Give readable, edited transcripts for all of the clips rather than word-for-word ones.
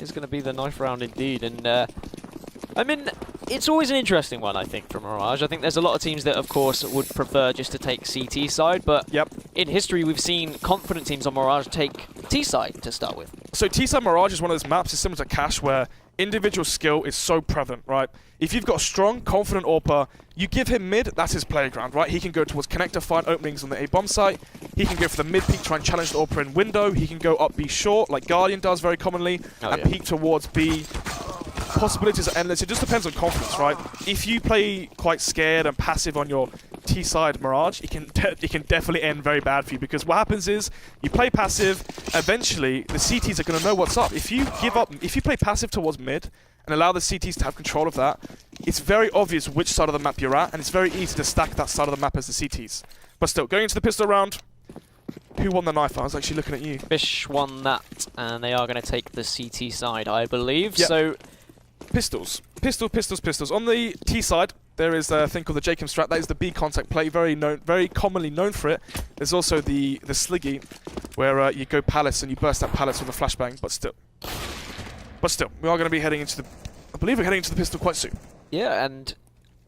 is going to be the knife round indeed. And I mean, it's always an interesting one, I think, for Mirage. I think there's a lot of teams that, of course, would prefer just to take CT side, but in history, we've seen confident teams on Mirage take T side to start with. So T side Mirage is one of those maps, it's similar to Cash, where individual skill is so prevalent, right? If you've got a strong, confident AWPer, you give him mid, that's his playground, right? He can go towards connector, find openings on the A-bomb site. He can go for the mid peek, try and challenge the AWPer in window. He can go up B short, like Guardian does very commonly, and peek towards B. Possibilities are endless. It just depends on confidence, right? If you play quite scared and passive on your T side Mirage, it can definitely end very bad for you, because what happens is you play passive, eventually the CTs are going to know what's up. If you give up, if you play passive towards mid and allow the CTs to have control of that, it's very obvious which side of the map you're at, and it's very easy to stack that side of the map as the CTs. But still, going into the pistol round, who won the knife? I was actually looking at you. Fish won that, and they are going to take the CT side, I believe. Yep. So. Pistols. Pistols. On the T side, there is a thing called the Jacob strat. That is the B contact play, very commonly known for it. There's also the Sliggy, where you go palace and you burst that palace with a flashbang. But still, we are going to be heading into the. I believe we're heading into the pistol quite soon. Yeah, and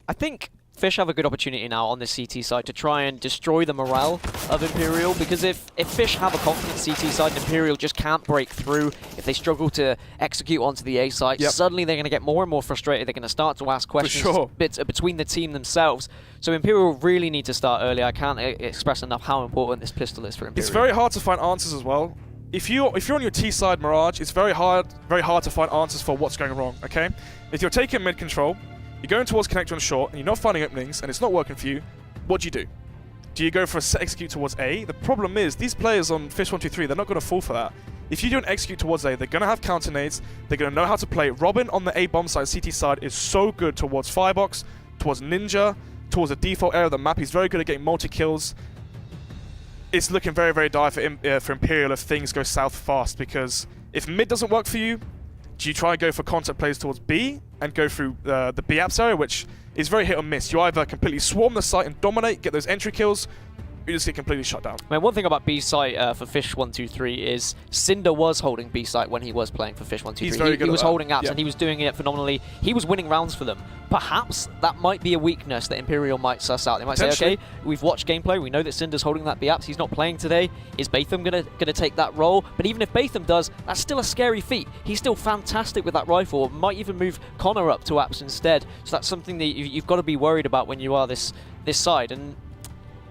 I think Fish have a good opportunity now on this CT side to try and destroy the morale of Imperial, because if Fish have a confident CT side and Imperial just can't break through, if they struggle to execute onto the A site, suddenly they're going to get more and more frustrated. They're going to start to ask questions between the team themselves. So Imperial really need to start early. I can't express enough how important this pistol is for Imperial. It's very hard to find answers as well. If you're on your T side Mirage, it's very hard to find answers for what's going wrong, okay? If you're taking mid control, you're going towards connector and short, and you're not finding openings, and it's not working for you, what do you do? Do you go for a set execute towards A? The problem is, these players on Fish123, they're not going to fall for that. If you do an execute towards A, they're going to have counter nades, they're going to know how to play. Robin on the A bomb side, CT side, is so good towards Firebox, towards Ninja, towards the default area of the map. He's very good at getting multi-kills. It's looking very, very dire for Imperial if things go south fast, because if mid doesn't work for you, do you try and go for concept plays towards B and go through the B apps area, which is very hit or miss? You either completely swarm the site and dominate, get those entry kills, you just get completely shut down. I mean, one thing about B site for Fish123 is Cinder was holding B site when he was playing for Fish123. He's very good. He was holding apps and he was doing it phenomenally. He was winning rounds for them. Perhaps that might be a weakness that Imperial might suss out. They might say, okay, we've watched gameplay. We know that Cinder's holding that B apps. He's not playing today. Is Batham gonna take that role? But even if Batham does, that's still a scary feat. He's still fantastic with that rifle. Might even move Connor up to apps instead. So that's something that you've got to be worried about when you are this side. And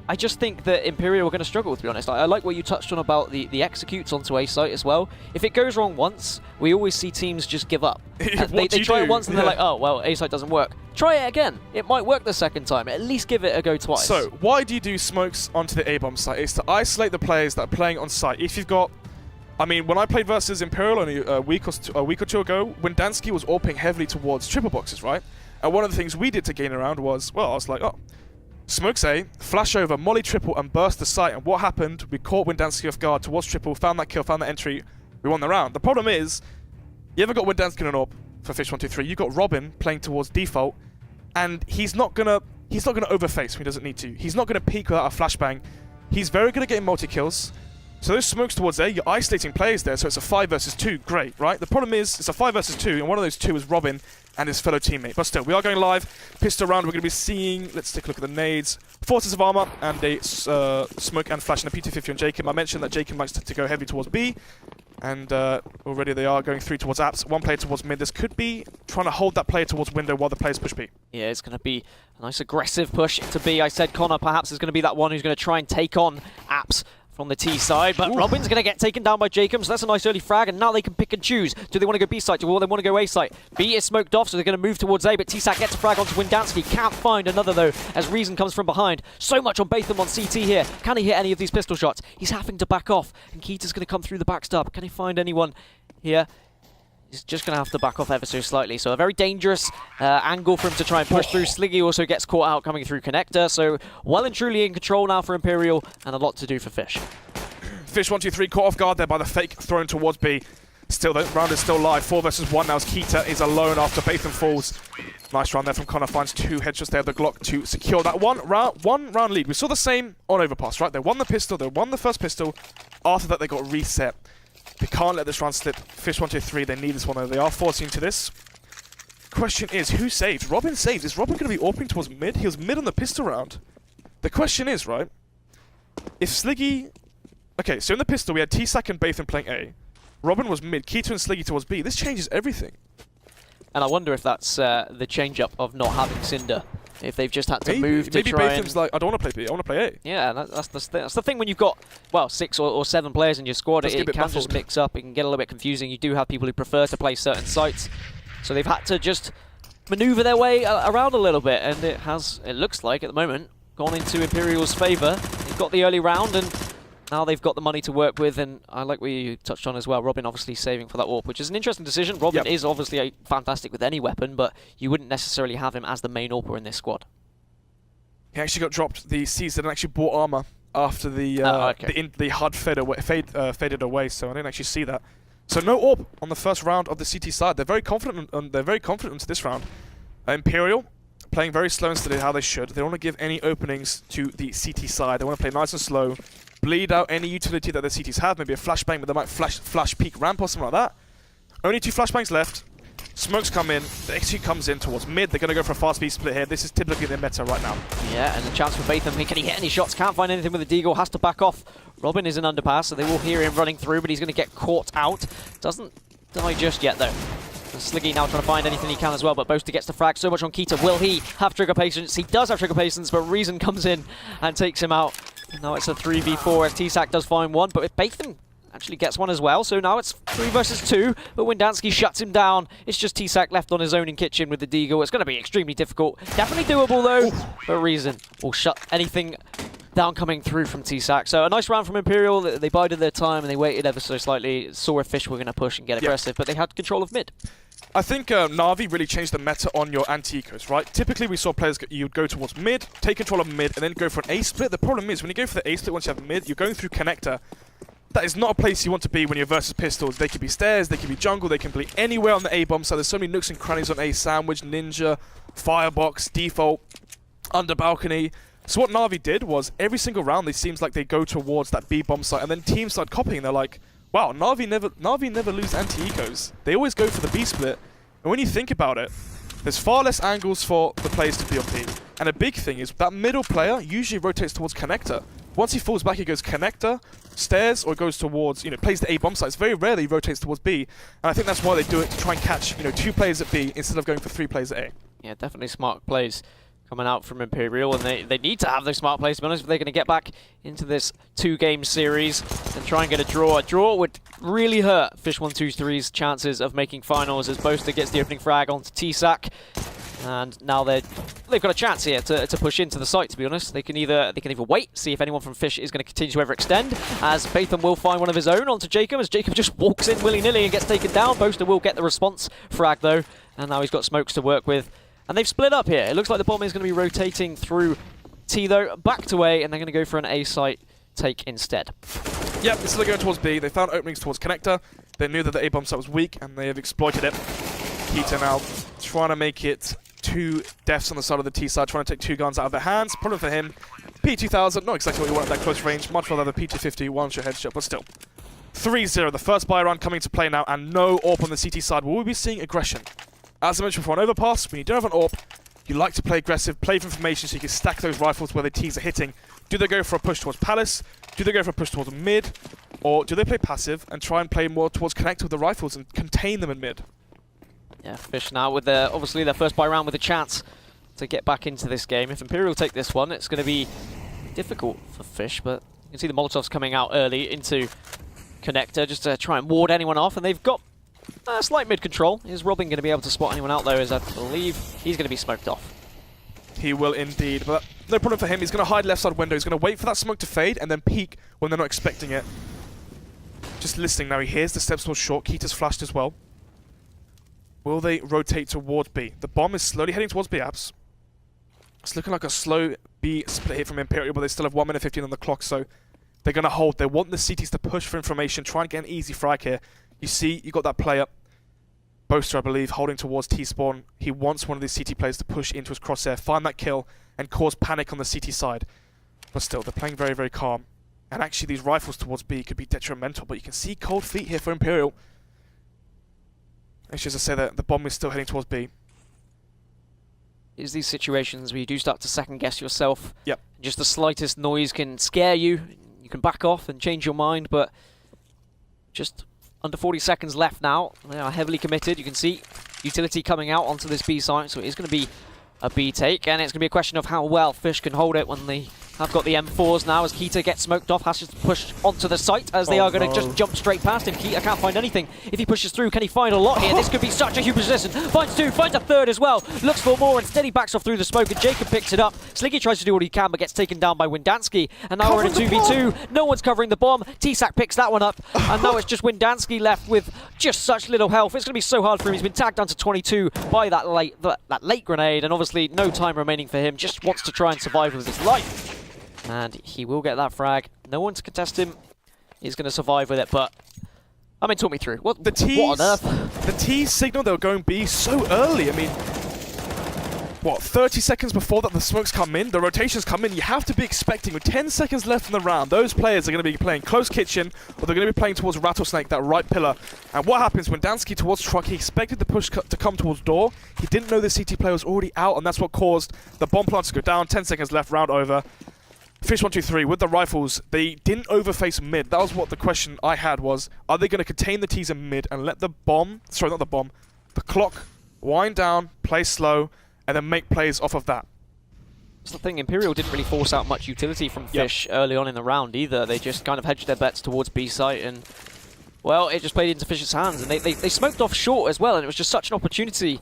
I just think that Imperial are going to struggle, to be honest. I like what you touched on about the executes onto A site as well. If it goes wrong once, we always see teams just give up. They try it once and they're like, oh, well, A site doesn't work. Try it again. It might work the second time. At least give it a go twice. So, why do you do smokes onto the A-bomb site? It's to isolate the players that are playing on site. If you've got... I mean, when I played versus Imperial only a week or two ago, Windansky was AWPing heavily towards triple boxes, right? And one of the things we did to gain around was, well, I was like, oh, smokes A, flash over, molly triple, and burst the site. And what happened? We caught Windansky off guard towards triple, found that kill, found that entry. We won the round. The problem is, you ever got Windansky in an AWP for Fish123? You got Robin playing towards default, and he's not gonna overface when he doesn't need to. He's not gonna peek without a flashbang. He's very good at getting multi kills. So those smokes towards A, you're isolating players there, so it's a 5 versus 2, great, right? The problem is, it's a 5 versus 2, and one of those two is Robin and his fellow teammate. But still, we are going live. Pistol round, we're going to be seeing, let's take a look at the nades. Forces of armor, and a smoke and flash, and a P250 on Jacob. I mentioned that Jacob likes to go heavy towards B, and already they are going 3 towards apps. 1 player towards mid. This could be trying to hold that player towards window while the players push B. Yeah, it's going to be a nice aggressive push into B. I said Connor perhaps is going to be that one who's going to try and take on apps from the T side, but Robin's going to get taken down by Jacob, so that's a nice early frag, and now they can pick and choose. Do they want to go B side, or they want to go A side? B is smoked off, so they're going to move towards A, but T-Sac gets a frag onto Windansky. Can't find another, though, as Reason comes from behind. So much on Batham on CT here. Can he hit any of these pistol shots? He's having to back off, and Keita's going to come through the backstop. Can he find anyone here? He's just going to have to back off ever so slightly. So a very dangerous angle for him to try and push through. Sliggy also gets caught out coming through connector. So well and truly in control now for Imperial, and a lot to do for Fish. Fish123 caught off guard there by the fake thrown towards B. Still, the round is still live. 4 versus 1 now as Keita is alone after Batham falls. Nice round there from Connor. Finds 2 headshots there of the Glock to secure that one round lead. We saw the same on Overpass, right? They won the pistol. They won the first pistol. After that, they got reset. They can't let this round slip. Fish123, they need this one though. They are forcing into this. Question is, who saves? Robin saves. Is Robin going to be opening towards mid? He was mid on the pistol round. The question is, right, if Sliggy... Okay, so in the pistol we had T-Sack and Bathan playing A. Robin was mid, Keto and Sliggy towards B. This changes everything. And I wonder if that's the change-up of not having Cinder. If they've just had to move to maybe try Bathan's like, I don't want to play B, I want to play A. Yeah, that's the thing when you've got, well, 6 or 7 players in your squad, it can just mix up, it can get a little bit confusing. You do have people who prefer to play certain sites, so they've had to just maneuver their way around a little bit, and it looks like, at the moment, gone into Imperial's favour. They've got the early round, and now they've got the money to work with, and I like what you touched on as well. Robin obviously saving for that AWP, which is an interesting decision. Robin is obviously fantastic with any weapon, but you wouldn't necessarily have him as the main AWPer in this squad. He actually got dropped the season and actually bought armor after the HUD faded away, so I didn't actually see that. So no AWP on the first round of the CT side. They're very confident, into this round. Imperial playing very slow instead of how they should. They don't want to give any openings to the CT side. They want to play nice and slow, bleed out any utility that the CTs have. Maybe a flashbang, but they might flash peek ramp or something like that. Only 2 flashbangs left. Smokes come in, the XQ comes in towards mid. They're going to go for a fast speed split here. This is typically their meta right now. Yeah, and the chance for Batham. Can he hit any shots? Can't find anything with the Deagle. Has to back off. Robin is an underpass, so they will hear him running through, but he's going to get caught out. Doesn't die just yet, though. And Sliggy now trying to find anything he can as well, but Boaster gets the frag so much on Keita. Will he have trigger patience? He does have trigger patience, but Reason comes in and takes him out. Now it's a 3v4 as T-Sack does find one, but if Batham actually gets one as well, so now it's 3 versus 2, but Windansky shuts him down. It's just T-Sack left on his own in kitchen with the Deagle. It's going to be extremely difficult. Definitely doable though, but Reason will shut anything down coming through from T-Sack. So a nice round from Imperial. They bided their time and they waited ever so slightly, saw if Fish were going to push and get aggressive, but they had control of mid. I think Na'Vi really changed the meta on your anti-ecos, right? Typically we saw players, you would go towards mid, take control of mid, and then go for an A split. The problem is when you go for the A split once you have mid, you're going through connector. That is not a place you want to be when you're versus pistols. They could be stairs, they could be jungle, they can be anywhere on the A bomb. So there's so many nooks and crannies on A, sandwich, ninja, firebox, default, under balcony. So what Na'Vi did was every single round, it seems like they go towards that B bomb site, and then teams start copying. They're like, wow, Na'Vi never lose anti-ecos. They always go for the B split. And when you think about it, there's far less angles for the players to be on B. And a big thing is that middle player usually rotates towards connector. Once he falls back, he goes connector, stairs, or goes towards, plays the A bomb site. It's very rarely he rotates towards B. And I think that's why they do it, to try and catch, 2 players at B instead of going for 3 players at A. Yeah, definitely smart plays coming out from Imperial, and they need to have those smart plays, to be honest, if they're going to get back into this 2-game series and try and get a draw. A draw would really hurt Fish123's chances of making finals, as Boaster gets the opening frag onto T-Sack. And now they've got a chance here to push into the site, to be honest. They can either wait, see if anyone from Fish is going to continue to overextend, as Batham will find one of his own onto Jacob, as Jacob just walks in willy-nilly and gets taken down. Boaster will get the response frag, though, and now he's got smokes to work with. And they've split up here. It looks like the bomb is going to be rotating through T, though, back to A, and they're going to go for an A site take instead. Yep, instead of going towards B, they found openings towards connector. They knew that the A bomb site was weak, and they have exploited it. Keita now trying to make it 2 deaths on the side of the T side, trying to take 2 guns out of their hands. Problem for him, P2000, not exactly what you want at that close range. Much rather the P250 one-shot headshot, but still. 3-0, the first buy round coming to play now, and no AWP on the CT side. Will we be seeing aggression? As I mentioned before, an overpass, when you don't have an AWP, you like to play aggressive, play for information so you can stack those rifles where the Ts are hitting. Do they go for a push towards Palace? Do they go for a push towards mid? Or do they play passive and try and play more towards connect with the rifles and contain them in mid? Yeah, Fish now with obviously their first buy round with a chance to get back into this game. If Imperial take this one, it's going to be difficult for Fish, but you can see the Molotovs coming out early into connector just to try and ward anyone off, and they've got slight mid control. Is Robin going to be able to spot anyone out there, as I believe he's going to be smoked off? He will indeed, but no problem for him. He's going to hide left side window. He's going to wait for that smoke to fade and then peek when they're not expecting it. Just listening now. He hears the steps towards short. Keita's flashed as well. Will they rotate towards B? The bomb is slowly heading towards B apps. It's looking like a slow B split hit from Imperial, but they still have 1 minute 15 on the clock, so they're going to hold. They want the CTs to push for information, try and get an easy frag here. You see, you got that player, Boaster, I believe, holding towards T-spawn. He wants one of these CT players to push into his crosshair, find that kill, and cause panic on the CT side. But still, they're playing very, very calm. And actually these rifles towards B could be detrimental, but you can see cold feet here for Imperial. It's just to say that the bomb is still heading towards B. Is these situations where you do start to second guess yourself. Yep. Just the slightest noise can scare you. You can back off and change your mind, but just under 40 seconds left now. They are heavily committed. You can see utility coming out onto this B site, so it is going to be a B take, and it's going to be a question of how well Fish can hold it when they have got the M4s now, as Keita gets smoked off, has to push onto the site, as they are going to just jump straight past him. Keita can't find anything. If he pushes through, can he find a lot here? This could be such a huge position. Finds two, finds a third as well. Looks for more, instead he backs off through the smoke, and Jacob picks it up. Sliggy tries to do what he can, but gets taken down by Windansky. And now we're in a 2v2. No one's covering the bomb. T-Sac picks that one up, and now it's just Windansky left with just such little health. It's going to be so hard for him. He's been tagged down to 22 by that late grenade, and obviously no time remaining for him. Just wants to try and survive with his life. And he will get that frag. No one to contest him. He's going to survive with it, but I mean, talk me through. What on earth? The T signal they were going B so early. I mean, what, 30 seconds before that the smokes come in, the rotations come in, you have to be expecting with 10 seconds left in the round, those players are going to be playing close kitchen, or they're going to be playing towards Rattlesnake, that right pillar. And what happens when Dansky towards truck, he expected the push to come towards door, he didn't know the CT player was already out, and that's what caused the bomb plant to go down. 10 seconds left, round over. Fish123 with the rifles, they didn't overface mid. That was what the question I had was, are they going to contain the T's in mid and let the bomb, sorry, not the bomb, the clock wind down, play slow, and then make plays off of that? That's the thing, Imperial didn't really force out much utility from Fish early on in the round either. They just kind of hedged their bets towards B site, and well, it just played into Fish's hands. And they smoked off short as well, and it was just such an opportunity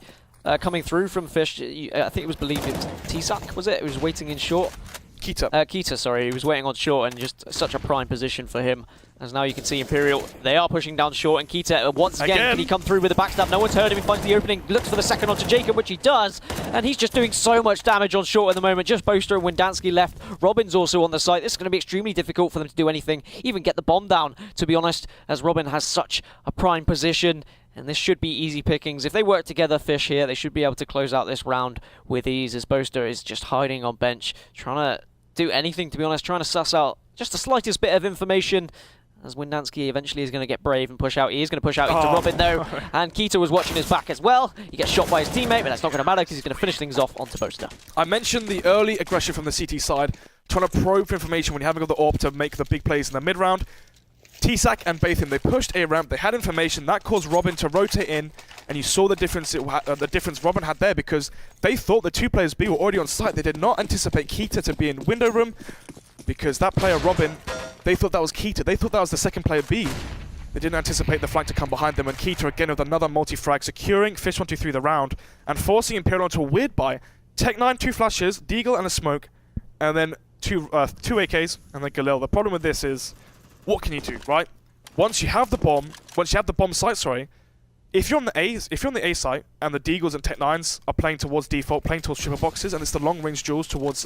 coming through from Fish. I think it was believed it was T-Sac, was it? It was waiting in short. Keita, sorry, he was waiting on short, and just such a prime position for him. As now you can see Imperial, they are pushing down short, and Keita, once again, can he come through with the backstab? No one's heard him, he finds the opening, looks for the second onto Jacob, which he does, and he's just doing so much damage on short at the moment. Just Boaster and Windansky left. Robin's also on the site. This is going to be extremely difficult for them to do anything, even get the bomb down, to be honest, as Robin has such a prime position. And this should be easy pickings. If they work together, Fish here, they should be able to close out this round with ease, as Boaster is just hiding on bench, trying to do anything, to be honest, trying to suss out just the slightest bit of information, as Windansky eventually is going to get brave and push out. He is going to push out into Robin though, and Keita was watching his back as well. He gets shot by his teammate, but that's not going to matter because he's going to finish things off onto Boaster. I mentioned the early aggression from the CT side, trying to probe for information when you haven't got the AWP to make the big plays in the mid-round. T-Sac and Bathim, they pushed A ramp, they had information, that caused Robin to rotate in, and you saw the difference Robin had there, because they thought the two players B were already on site. They did not anticipate Keita to be in window room, because that player Robin, they thought that was Keita, they thought that was the second player B. They didn't anticipate the flank to come behind them, and Keita again with another multi-frag, securing Fish123 the round, and forcing Imperial onto a weird buy. Tech9, 2 flashes, Deagle and a smoke, and then two AKs, and then Galil. The problem with this is, what can you do, right? Once you have the bomb site, sorry, if you're on the A site and the Deagles and Tech9s are playing towards default, playing towards triple boxes, and it's the long range duels towards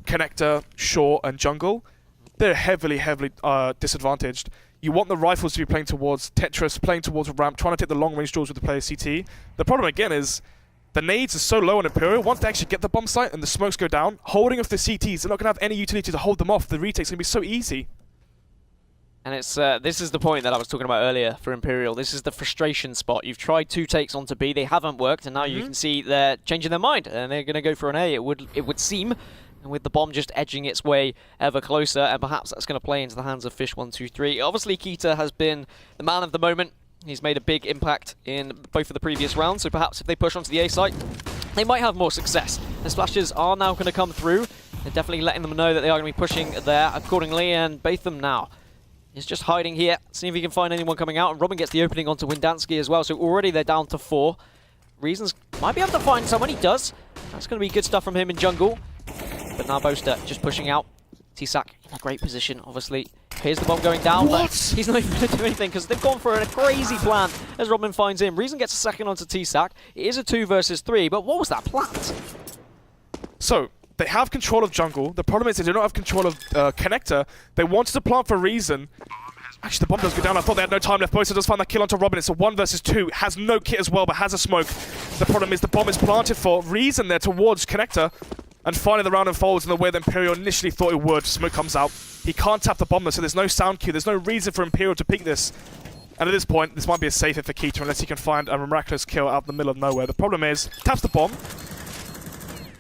connector, short, and jungle, they're heavily disadvantaged. You want the rifles to be playing towards Tetris, playing towards ramp, trying to take the long range duels with the player CT. The problem again is the nades are so low on Imperial. Once they actually get the bomb site and the smokes go down, holding off the CTs, they're not going to have any utility to hold them off. The retake's going to be so easy. And it's this is the point that I was talking about earlier for Imperial. This is the frustration spot. You've tried 2 takes onto B, they haven't worked, and now you can see they're changing their mind, and they're going to go for an A, it would seem, and with the bomb just edging its way ever closer, and perhaps that's going to play into the hands of Fish123. Obviously, Keita has been the man of the moment. He's made a big impact in both of the previous rounds, so perhaps if they push onto the A site, they might have more success. The splashes are now going to come through. They're definitely letting them know that they are going to be pushing there accordingly, and Bathim now is just hiding here, seeing if he can find anyone coming out, and Robin gets the opening onto Windansky as well, so already they're down to 4. Reasons might be able to find someone, he does. That's going to be good stuff from him in jungle. But now Boaster just pushing out. T-Sac in a great position, obviously. Here's the bomb going down, but he's not even going to do anything because they've gone for a crazy plan as Robin finds him. Reason gets a second onto T-Sac. It is a 2 versus 3, but what was that plant? So, they have control of jungle. The problem is they do not have control of connector. They wanted to plant for Reason. Actually, the bomb does go down. I thought they had no time left. Boaster does find that kill onto Robin. It's a 1 versus 2. Has no kit as well, but has a smoke. The problem is the bomb is planted for Reason there towards connector. And finally the round unfolds in the way that Imperial initially thought it would. Smoke comes out. He can't tap the bomb though, so there's no sound cue. There's no reason for Imperial to peek this. And at this point, this might be a safe hit for Keita unless he can find a miraculous kill out in the middle of nowhere. The problem is, taps the bomb.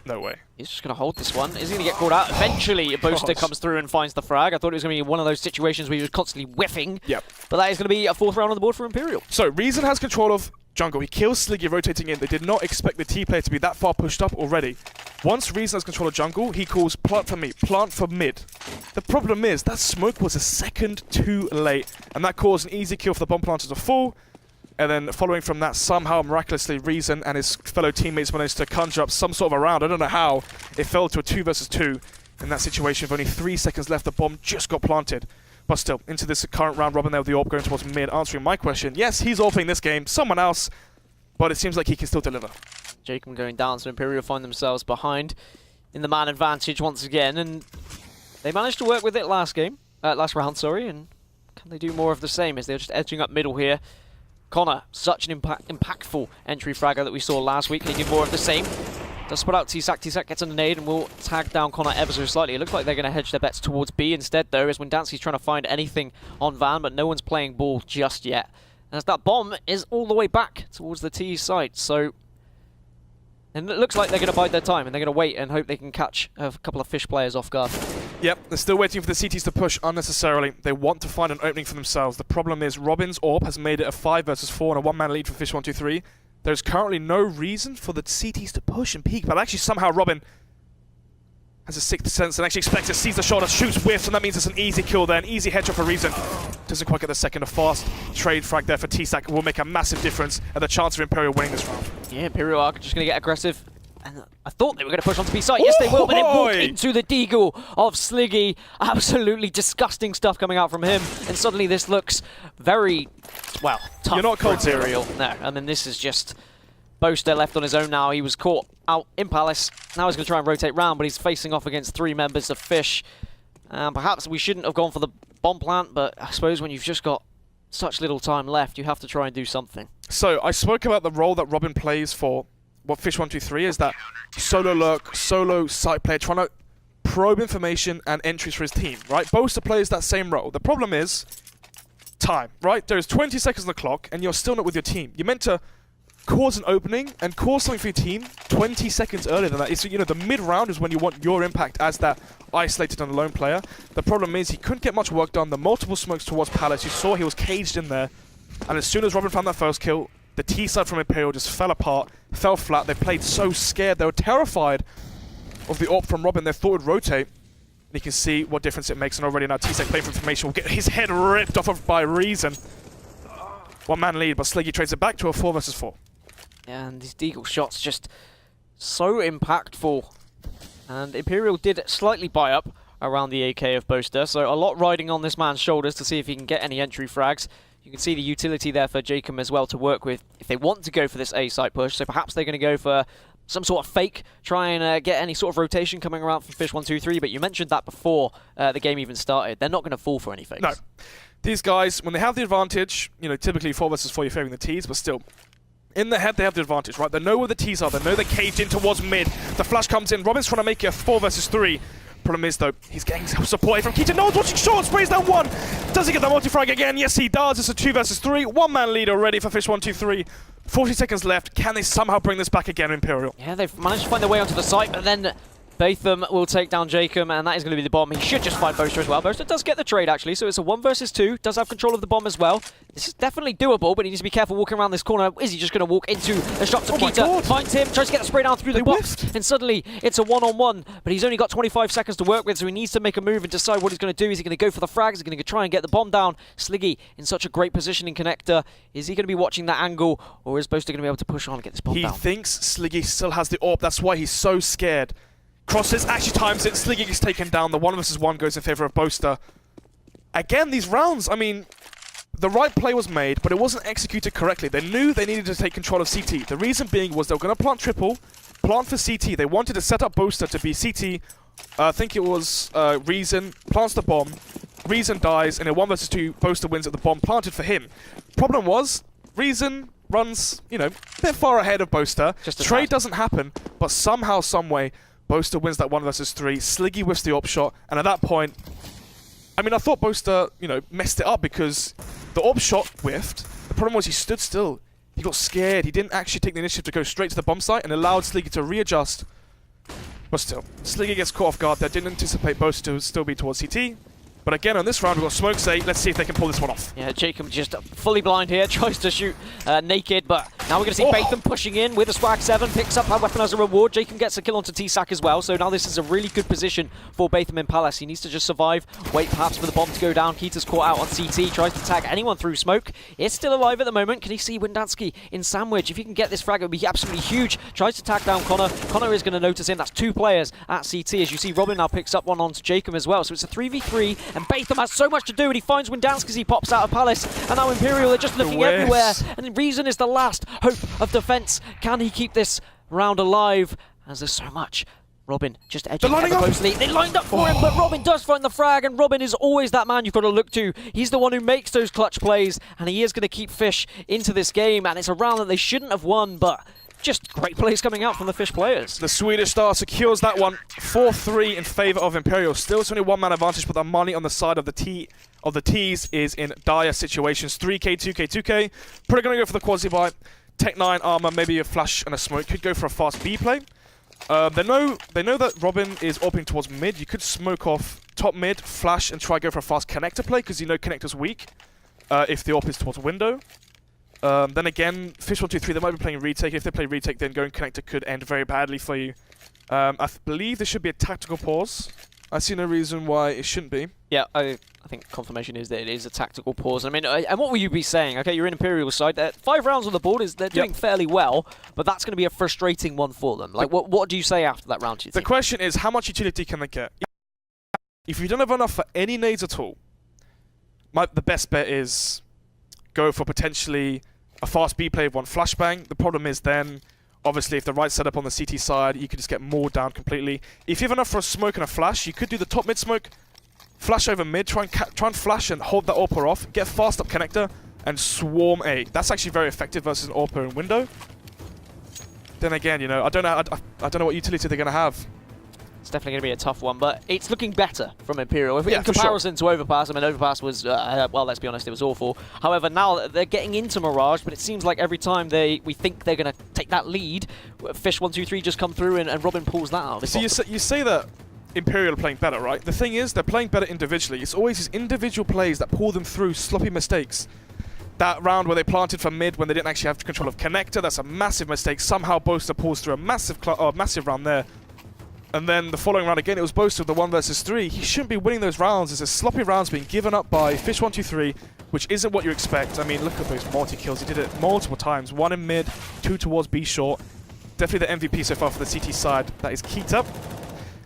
No way. He's just going to hold this one. Is he going to get caught out? Eventually, a booster comes through and finds the frag. I thought it was going to be one of those situations where he was constantly whiffing. Yep. But that is going to be a 4th round on the board for Imperial. So, Reason has control of jungle. He kills Sliggy rotating in. They did not expect the T-player to be that far pushed up already. Once Reason has control of jungle, he calls plant for me, plant for mid. The problem is, that smoke was a second too late. And that caused an easy kill for the bomb planters to fall. And then following from that, somehow, miraculously, Reason and his fellow teammates managed to conjure up some sort of a round. I don't know how. It fell to a 2 versus 2 in that situation. With only 3 seconds left, the bomb just got planted. But still, into this current round robin there with the AWP going towards mid, answering my question. Yes, he's AWPing this game, someone else, but it seems like he can still deliver. Jacob going down, so Imperial find themselves behind in the man advantage once again. And they managed to work with it last round, sorry. And can they do more of the same as they're just edging up middle here? Connor, such an impactful entry fragger that we saw last week. Can he do more of the same? Does spot out T-Sac. T-Sac gets on the nade and will tag down Connor ever so slightly. It looks like they're going to hedge their bets towards B instead, though, as Windansky's trying to find anything on Van, but no one's playing ball just yet. As that bomb is all the way back towards the T site, so... And it looks like they're going to bide their time, and they're going to wait and hope they can catch a couple of Fish players off guard. Yep, they're still waiting for the CTs to push unnecessarily. They want to find an opening for themselves. The problem is Robin's AWP has made it a 5 versus 4 and a 1-man lead for Fish123. There's currently no reason for the CTs to push and peek, but actually somehow Robin has a 6th sense and actually expects it, sees the shot and shoots whiffs, and that means it's an easy kill there, an easy headshot for Reason. Doesn't quite get the second. A fast trade frag there for T-Sac will make a massive difference and the chance of Imperial winning this round. Yeah, Imperial are just going to get aggressive. And I thought they were going to push onto B site. Yes, they will, but then walk into the deagle of Sliggy. Absolutely disgusting stuff coming out from him. And suddenly this looks very, well, tough. You're not cold Imperial. No, I mean, this is just Boaster left on his own now. He was caught out in Palace. Now he's going to try and rotate round, but he's facing off against 3 members of Fish. Perhaps we shouldn't have gone for the bomb plant, but I suppose when you've just got such little time left, you have to try and do something. So I spoke about the role that Robin plays for what Fish123 is, that solo lurk, solo site player, trying to probe information and entries for his team, right? Boaster plays that same role. The problem is time, right? There is 20 seconds on the clock and you're still not with your team. You're meant to cause an opening and cause something for your team 20 seconds earlier than that. It's, you know, the mid-round is when you want your impact as that isolated and alone player. The problem is he couldn't get much work done. The multiple smokes towards Palace, you saw he was caged in there. And as soon as Robin found that first kill, the T side from Imperial just fell apart, fell flat. They played so scared. They were terrified of the AWP from Robin. They thought it would rotate. And you can see what difference it makes. And already now T-Sec playing for information will get his head ripped off of by Reason. 1-man lead, but Sliggy trades it back to a 4 versus 4. Yeah, and these deagle shots just so impactful. And Imperial did slightly buy up around the AK of Boaster, so a lot riding on this man's shoulders to see if he can get any entry frags. You can see the utility there for Jacob as well to work with if they want to go for this A-site push. So perhaps they're going to go for some sort of fake, try and get any sort of rotation coming around from Fish123. But you mentioned that before the game even started. They're not going to fall for any fakes. No. These guys, when they have the advantage, you know, typically 4 versus 4, you're favoring the Ts, but still, in their head, they have the advantage, right? They know where the Ts are. They know they're caged in towards mid. The flash comes in. Robin's trying to make it a 4 versus 3. Problem is, though, he's getting support from Keita. No one's watching short. Sprays down 1. Does he get the multi-frag again? Yes, he does. It's a 2 versus 3. 1-man lead already for Fish123. 40 seconds left. Can they somehow bring this back again, Imperial? Yeah, they've managed to find their way onto the site, but then Batham will take down Jacob, and that is going to be the bomb. He should just find Boaster as well. Boaster does get the trade, actually, so it's a 1 versus 2. Does have control of the bomb as well. This is definitely doable, but he needs to be careful walking around this corner. Is he just going to walk into a shot to Keita? Finds him, tries to get the spray down through the box, and suddenly it's a 1-on-1, but he's only got 25 seconds to work with, so he needs to make a move and decide what he's going to do. Is he going to go for the frags? Is he going to try and get the bomb down? Sliggy in such a great positioning connector. Is he going to be watching that angle, or is Boaster going to be able to push on and get this bomb down? He thinks Sliggy still has the AWP. That's why he's so scared. Crosses, actually times it. Sliggy gets taken down. The 1 versus 1 goes in favor of Boaster. Again, these rounds, I mean, the right play was made, but it wasn't executed correctly. They knew they needed to take control of CT. The reason being was they were going to plant triple, plant for CT. They wanted to set up Boaster to be CT. I think it was Reason, plants the bomb. Reason dies, and in 1 versus 2, Boaster wins at the bomb planted for him. Problem was, Reason runs, you know, a bit far ahead of Boaster. Trade doesn't happen, but somehow, some way, Boaster wins that 1 versus 3. Sliggy whiffs the op shot, and at that point, I mean, I thought Boaster, you know, messed it up because the op shot whiffed. The problem was he stood still. He got scared. He didn't actually take the initiative to go straight to the bomb site and allowed Sliggy to readjust. But still, Sliggy gets caught off guard there. Didn't anticipate Boaster to still be towards CT. But again, on this round, we've got Smoke say, let's see if they can pull this one off. Yeah, Jacob just fully blind here, tries to shoot naked, but now we're going to see Batham pushing in with a Swag 7, picks up that weapon as a reward. Jacob gets a kill onto T-Sack as well, so now this is a really good position for Batham in Palace. He needs to just survive, wait perhaps for the bomb to go down. Keita's caught out on CT, tries to tag anyone through smoke. It's still alive at the moment. Can he see Windansky in sandwich? If he can get this frag, it would be absolutely huge. Tries to tag down Connor. Connor is going to notice him. That's 2 players at CT. As you see, Robin now picks up one onto Jacob as well, so it's a 3v3, and Batham has so much to do, and he finds Windansky as he pops out of Palace, and now Imperial are just looking everywhere, and Reason is the last hope of defense. Can he keep this round alive, as there's so much? Robin just edging ever closely. They lined up for him, but Robin does find the frag, and Robin is always that man you've got to look to. He's the one who makes those clutch plays, and he is going to keep Fish into this game, and it's a round that they shouldn't have won, but just great plays coming out from the Fish players. The Swedish star secures that one. 4-3 in favour of Imperial. Still it's only 1-man advantage, but the money on the side of the T's is in dire situations. 3k, 2k, 2k. Probably going to go for the quasi-buy. Tech-9 armor, maybe a flash and a smoke. Could go for a fast B play. They know that Robin is opening towards mid. You could smoke off top mid, flash, and try go for a fast connector play, because you know connector's weak if the op is towards window. Then again, Fish123, they might be playing retake. If they play retake, then going connector could end very badly for you. I believe there should be a tactical pause. I see no reason why it shouldn't be. Yeah, I think confirmation is that it is a tactical pause. I mean, and what will you be saying? Okay, you're in Imperial's side. 5 rounds on the board, they're doing fairly well, but that's going to be a frustrating one for them. Like, what do you say after that round, do you think? The question is, how much utility can they get? If you don't have enough for any nades at all, the best bet is go for potentially a fast B play with 1 flashbang. The problem is then, obviously, if the right setup on the CT side, you could just get more down completely. If you have enough for a smoke and a flash, you could do the top mid smoke, flash over mid, try and flash and hold that AWPer off, get fast up connector, and swarm A. That's actually very effective versus an AWPer in window. Then again, you know, I don't know what utility they're going to have. It's definitely going to be a tough one, but it's looking better from Imperial. In comparison to Overpass, I mean, Overpass was, well, let's be honest, it was awful. However, now they're getting into Mirage, but it seems like every time we think they're going to take that lead, Fish123 just come through and Robin pulls that out. So you say that Imperial are playing better, right? The thing is, they're playing better individually. It's always these individual plays that pull them through sloppy mistakes. That round where they planted for mid when they didn't actually have control of connector, that's a massive mistake. Somehow Boaster pulls through a massive round there. And then the following round again, it was Boaster with the 1 versus 3. He shouldn't be winning those rounds. It's a sloppy rounds being given up by Fish123, which isn't what you expect. I mean, look at those multi-kills. He did it multiple times. 1 in mid, 2 towards B short. Definitely the MVP so far for the CT side. That is Keita.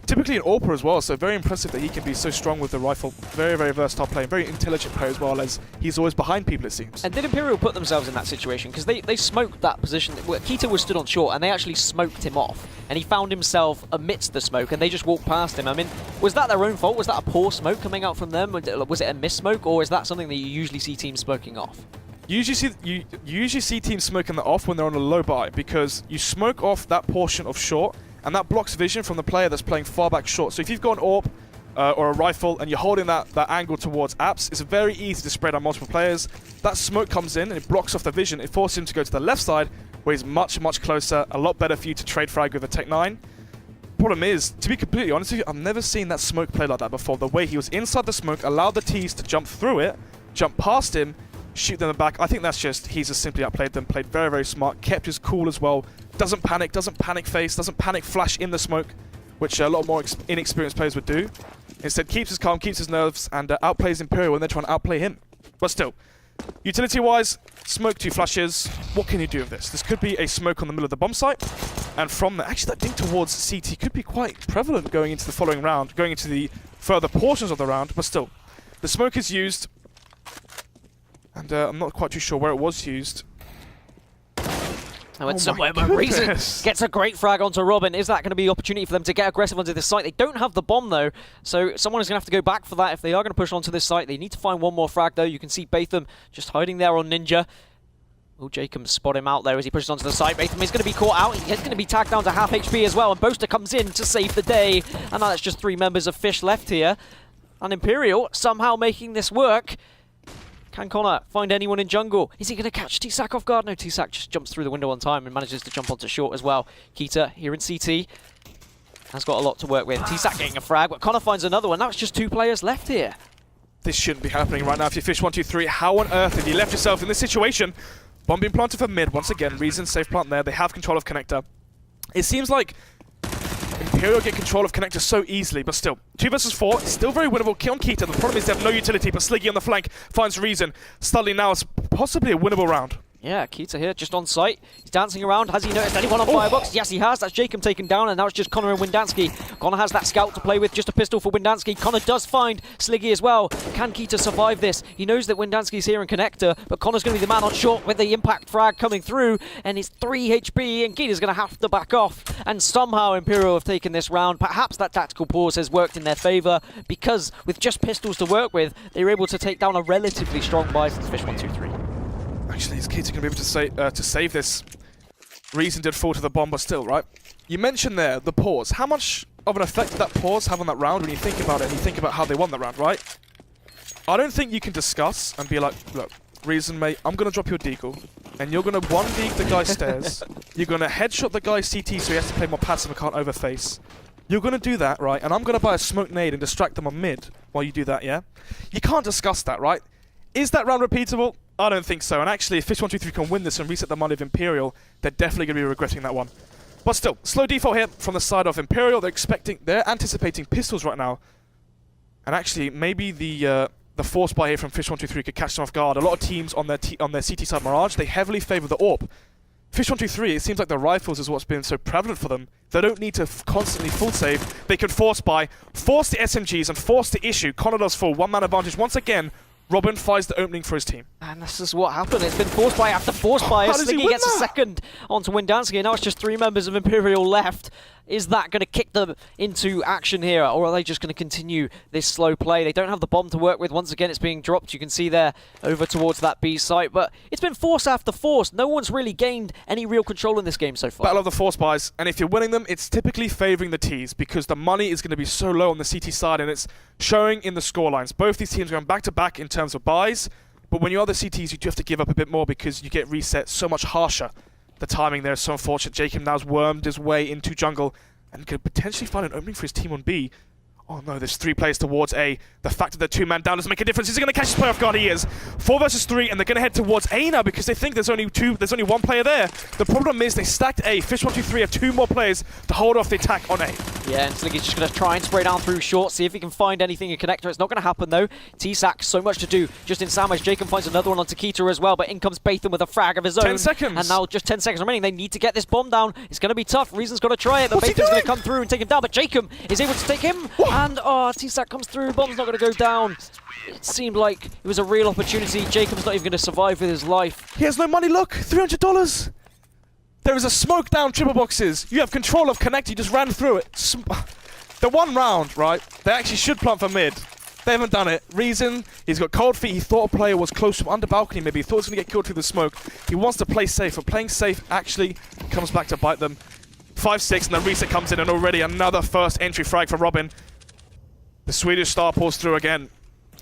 Typically an AWPer as well, so very impressive that he can be so strong with the rifle. Very, very versatile player, very intelligent player as well, as he's always behind people, it seems. And did Imperial put themselves in that situation? Because they smoked that position. Keita was stood on short, and they actually smoked him off. And he found himself amidst the smoke, and they just walked past him. I mean, was that their own fault? Was that a poor smoke coming out from them? Was it a miss-smoke, or is that something that you usually see teams smoking off? You usually see teams smoking that off when they're on a low buy, because you smoke off that portion of short, and that blocks vision from the player that's playing far back short. So if you've got an AWP or a rifle and you're holding that angle towards apps, it's very easy to spread on multiple players. That smoke comes in and it blocks off the vision. It forces him to go to the left side, where he's much, much closer. A lot better for you to trade frag with a Tech-9. Problem is, to be completely honest with you, I've never seen that smoke play like that before. The way he was inside the smoke, allowed the T's to jump through it, jump past him, shoot them in the back. I think that's just, he's just simply outplayed them, played very, very smart, kept his cool as well. Doesn't panic face, doesn't panic flash in the smoke, which a lot more inexperienced players would do. Instead, keeps his calm, keeps his nerves, and outplays Imperial when they're trying to outplay him. But still, utility-wise, smoke 2 flashes. What can you do with this? This could be a smoke on the middle of the bomb site, and from there, actually that ding towards CT could be quite prevalent going into the following round, going into the further portions of the round, but still. The smoke is used, and I'm not quite too sure where it was used. I went somewhere, but Reason gets a great frag onto Robin. Is that going to be the opportunity for them to get aggressive onto this site? They don't have the bomb, though, so someone is going to have to go back for that if they are going to push onto this site. They need to find one more frag, though. You can see Batham just hiding there on Ninja. Will Jacob spot him out there as he pushes onto the side? Batham is going to be caught out. He's going to be tagged down to half HP as well. And Boaster comes in to save the day. And now that's just 3 members of Fish left here. And Imperial somehow making this work. Can Connor find anyone in jungle? Is he going to catch T-Sac off guard? No, T-Sac just jumps through the window on time and manages to jump onto short as well. Keita here in CT has got a lot to work with. T-Sac getting a frag, but Connor finds another one. Now it's just 2 players left here. This shouldn't be happening right now if you're Fish123. How on earth have you left yourself in this situation? Bomb being planted for mid. Once again, Reason safe plant there. They have control of connector. It seems like Imperial get control of connector so easily, but still. 2 versus 4, still very winnable. Kill on Keita. The problem is they have no utility, but Sliggy on the flank finds Reason. Studley now is possibly a winnable round. Yeah, Keita here, just on site. He's dancing around. Has he noticed anyone on Firebox? Yes, he has. That's Jacob taken down, and now it's just Connor and Windansky. Connor has that scout to play with, just a pistol for Windansky. Connor does find Sliggy as well. Can Keita survive this? He knows that Windansky's here in connector, but Connor's going to be the man on short with the impact frag coming through, and it's 3 HP, and Keita's going to have to back off. And somehow Imperial have taken this round. Perhaps that tactical pause has worked in their favour, because with just pistols to work with, they were able to take down a relatively strong Bison's Fish123. Actually, is Keita going to be able to save this? Reason did fall to the bomb, but still, right? You mentioned there the pause. How much of an effect did that pause have on that round when you think about it and you think about how they won that round, right? I don't think you can discuss and be like, look, Reason, mate, I'm going to drop your deagle, and you're going to 1-deagle the guy's stairs. You're going to headshot the guy's CT so he has to play more passive and can't overface. You're going to do that, right? And I'm going to buy a smoke nade and distract them on mid while you do that, yeah? You can't discuss that, right? Is that round repeatable? I don't think so. And actually, if Fish123 can win this and reset the money of Imperial, they're definitely going to be regretting that one. But still, slow default here from the side of Imperial. They're anticipating pistols right now. And actually, maybe the force buy here from Fish123 could catch them off guard. A lot of teams on their CT side Mirage, they heavily favour the AWP. Fish123, it seems like the rifles is what's been so prevalent for them. They don't need to constantly full save. They can force buy, force the SMGs, and force the issue. Connor does full 1-man advantage once again. Robin finds the opening for his team. And this is what happened. It's been forced by after forced by. Sliggy gets a second onto Windansky, and now it's just 3 members of Imperial left. Is that going to kick them into action here, or are they just going to continue this slow play? They don't have the bomb to work with. Once again, it's being dropped. You can see there over towards that B site, but it's been force after force. No one's really gained any real control in this game so far. Battle of the force buys, and if you're winning them, it's typically favouring the Ts because the money is going to be so low on the CT side, and it's showing in the scorelines. Both these teams are going back to back in terms of buys, but when you're the CTs, you do have to give up a bit more because you get reset so much harsher. The timing there is so unfortunate. Jacob now's wormed his way into jungle and could potentially find an opening for his team on B. Oh no, there's 3 players towards A. The fact that they're 2-man down doesn't make a difference. Is he going to catch his player off guard? He is. 4 versus 3, and they're going to head towards A now because they think there's only 1 player there. The problem is they stacked A. Fish123 have 2 more players to hold off the attack on A. Yeah, and Sliggy's just going to try and spray down through short, see if he can find anything in connector. It's not going to happen though. T-Sac, so much to do just in sandwich. Jacob finds another one onto Keita as well, but in comes Batham with a frag of his own. 10 seconds. And now just 10 seconds remaining. They need to get this bomb down. It's going to be tough. Reason's got to try it, but Batham's going to come through and take him down. But Jacob is able to take him. What? And T-Sac comes through. Bomb's not going to go down. It seemed like it was a real opportunity. Jacob's not even going to survive with his life. He has no money. Look, $300. There is a smoke down triple boxes. You have control of connect. You just ran through it. The one round, right? They actually should plant for mid. They haven't done it. Reason, he's got cold feet. He thought a player was close from under balcony maybe. He thought he was going to get killed through the smoke. He wants to play safe, but playing safe actually comes back to bite them. 5-6, and the reset comes in, and already another first entry frag for Robin. The Swedish star pulls through again.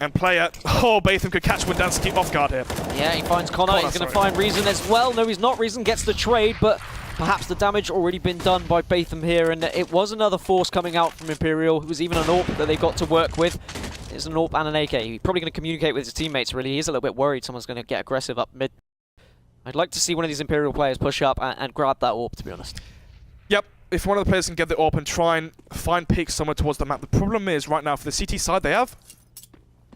And player, Batham could catch Windansky off guard here. Yeah, he finds Connor. He's going to find Reason as well. No, he's not. Reason gets the trade, but perhaps the damage already been done by Batham here, and it was another force coming out from Imperial. It was even an AWP that they got to work with. It's an AWP and an AK. He's probably going to communicate with his teammates, really. He is a little bit worried someone's going to get aggressive up mid. I'd like to see one of these Imperial players push up and grab that AWP, to be honest. Yep. If one of the players can get the AWP and try and find peaks somewhere towards the map. The problem is, right now, for the CT side, they have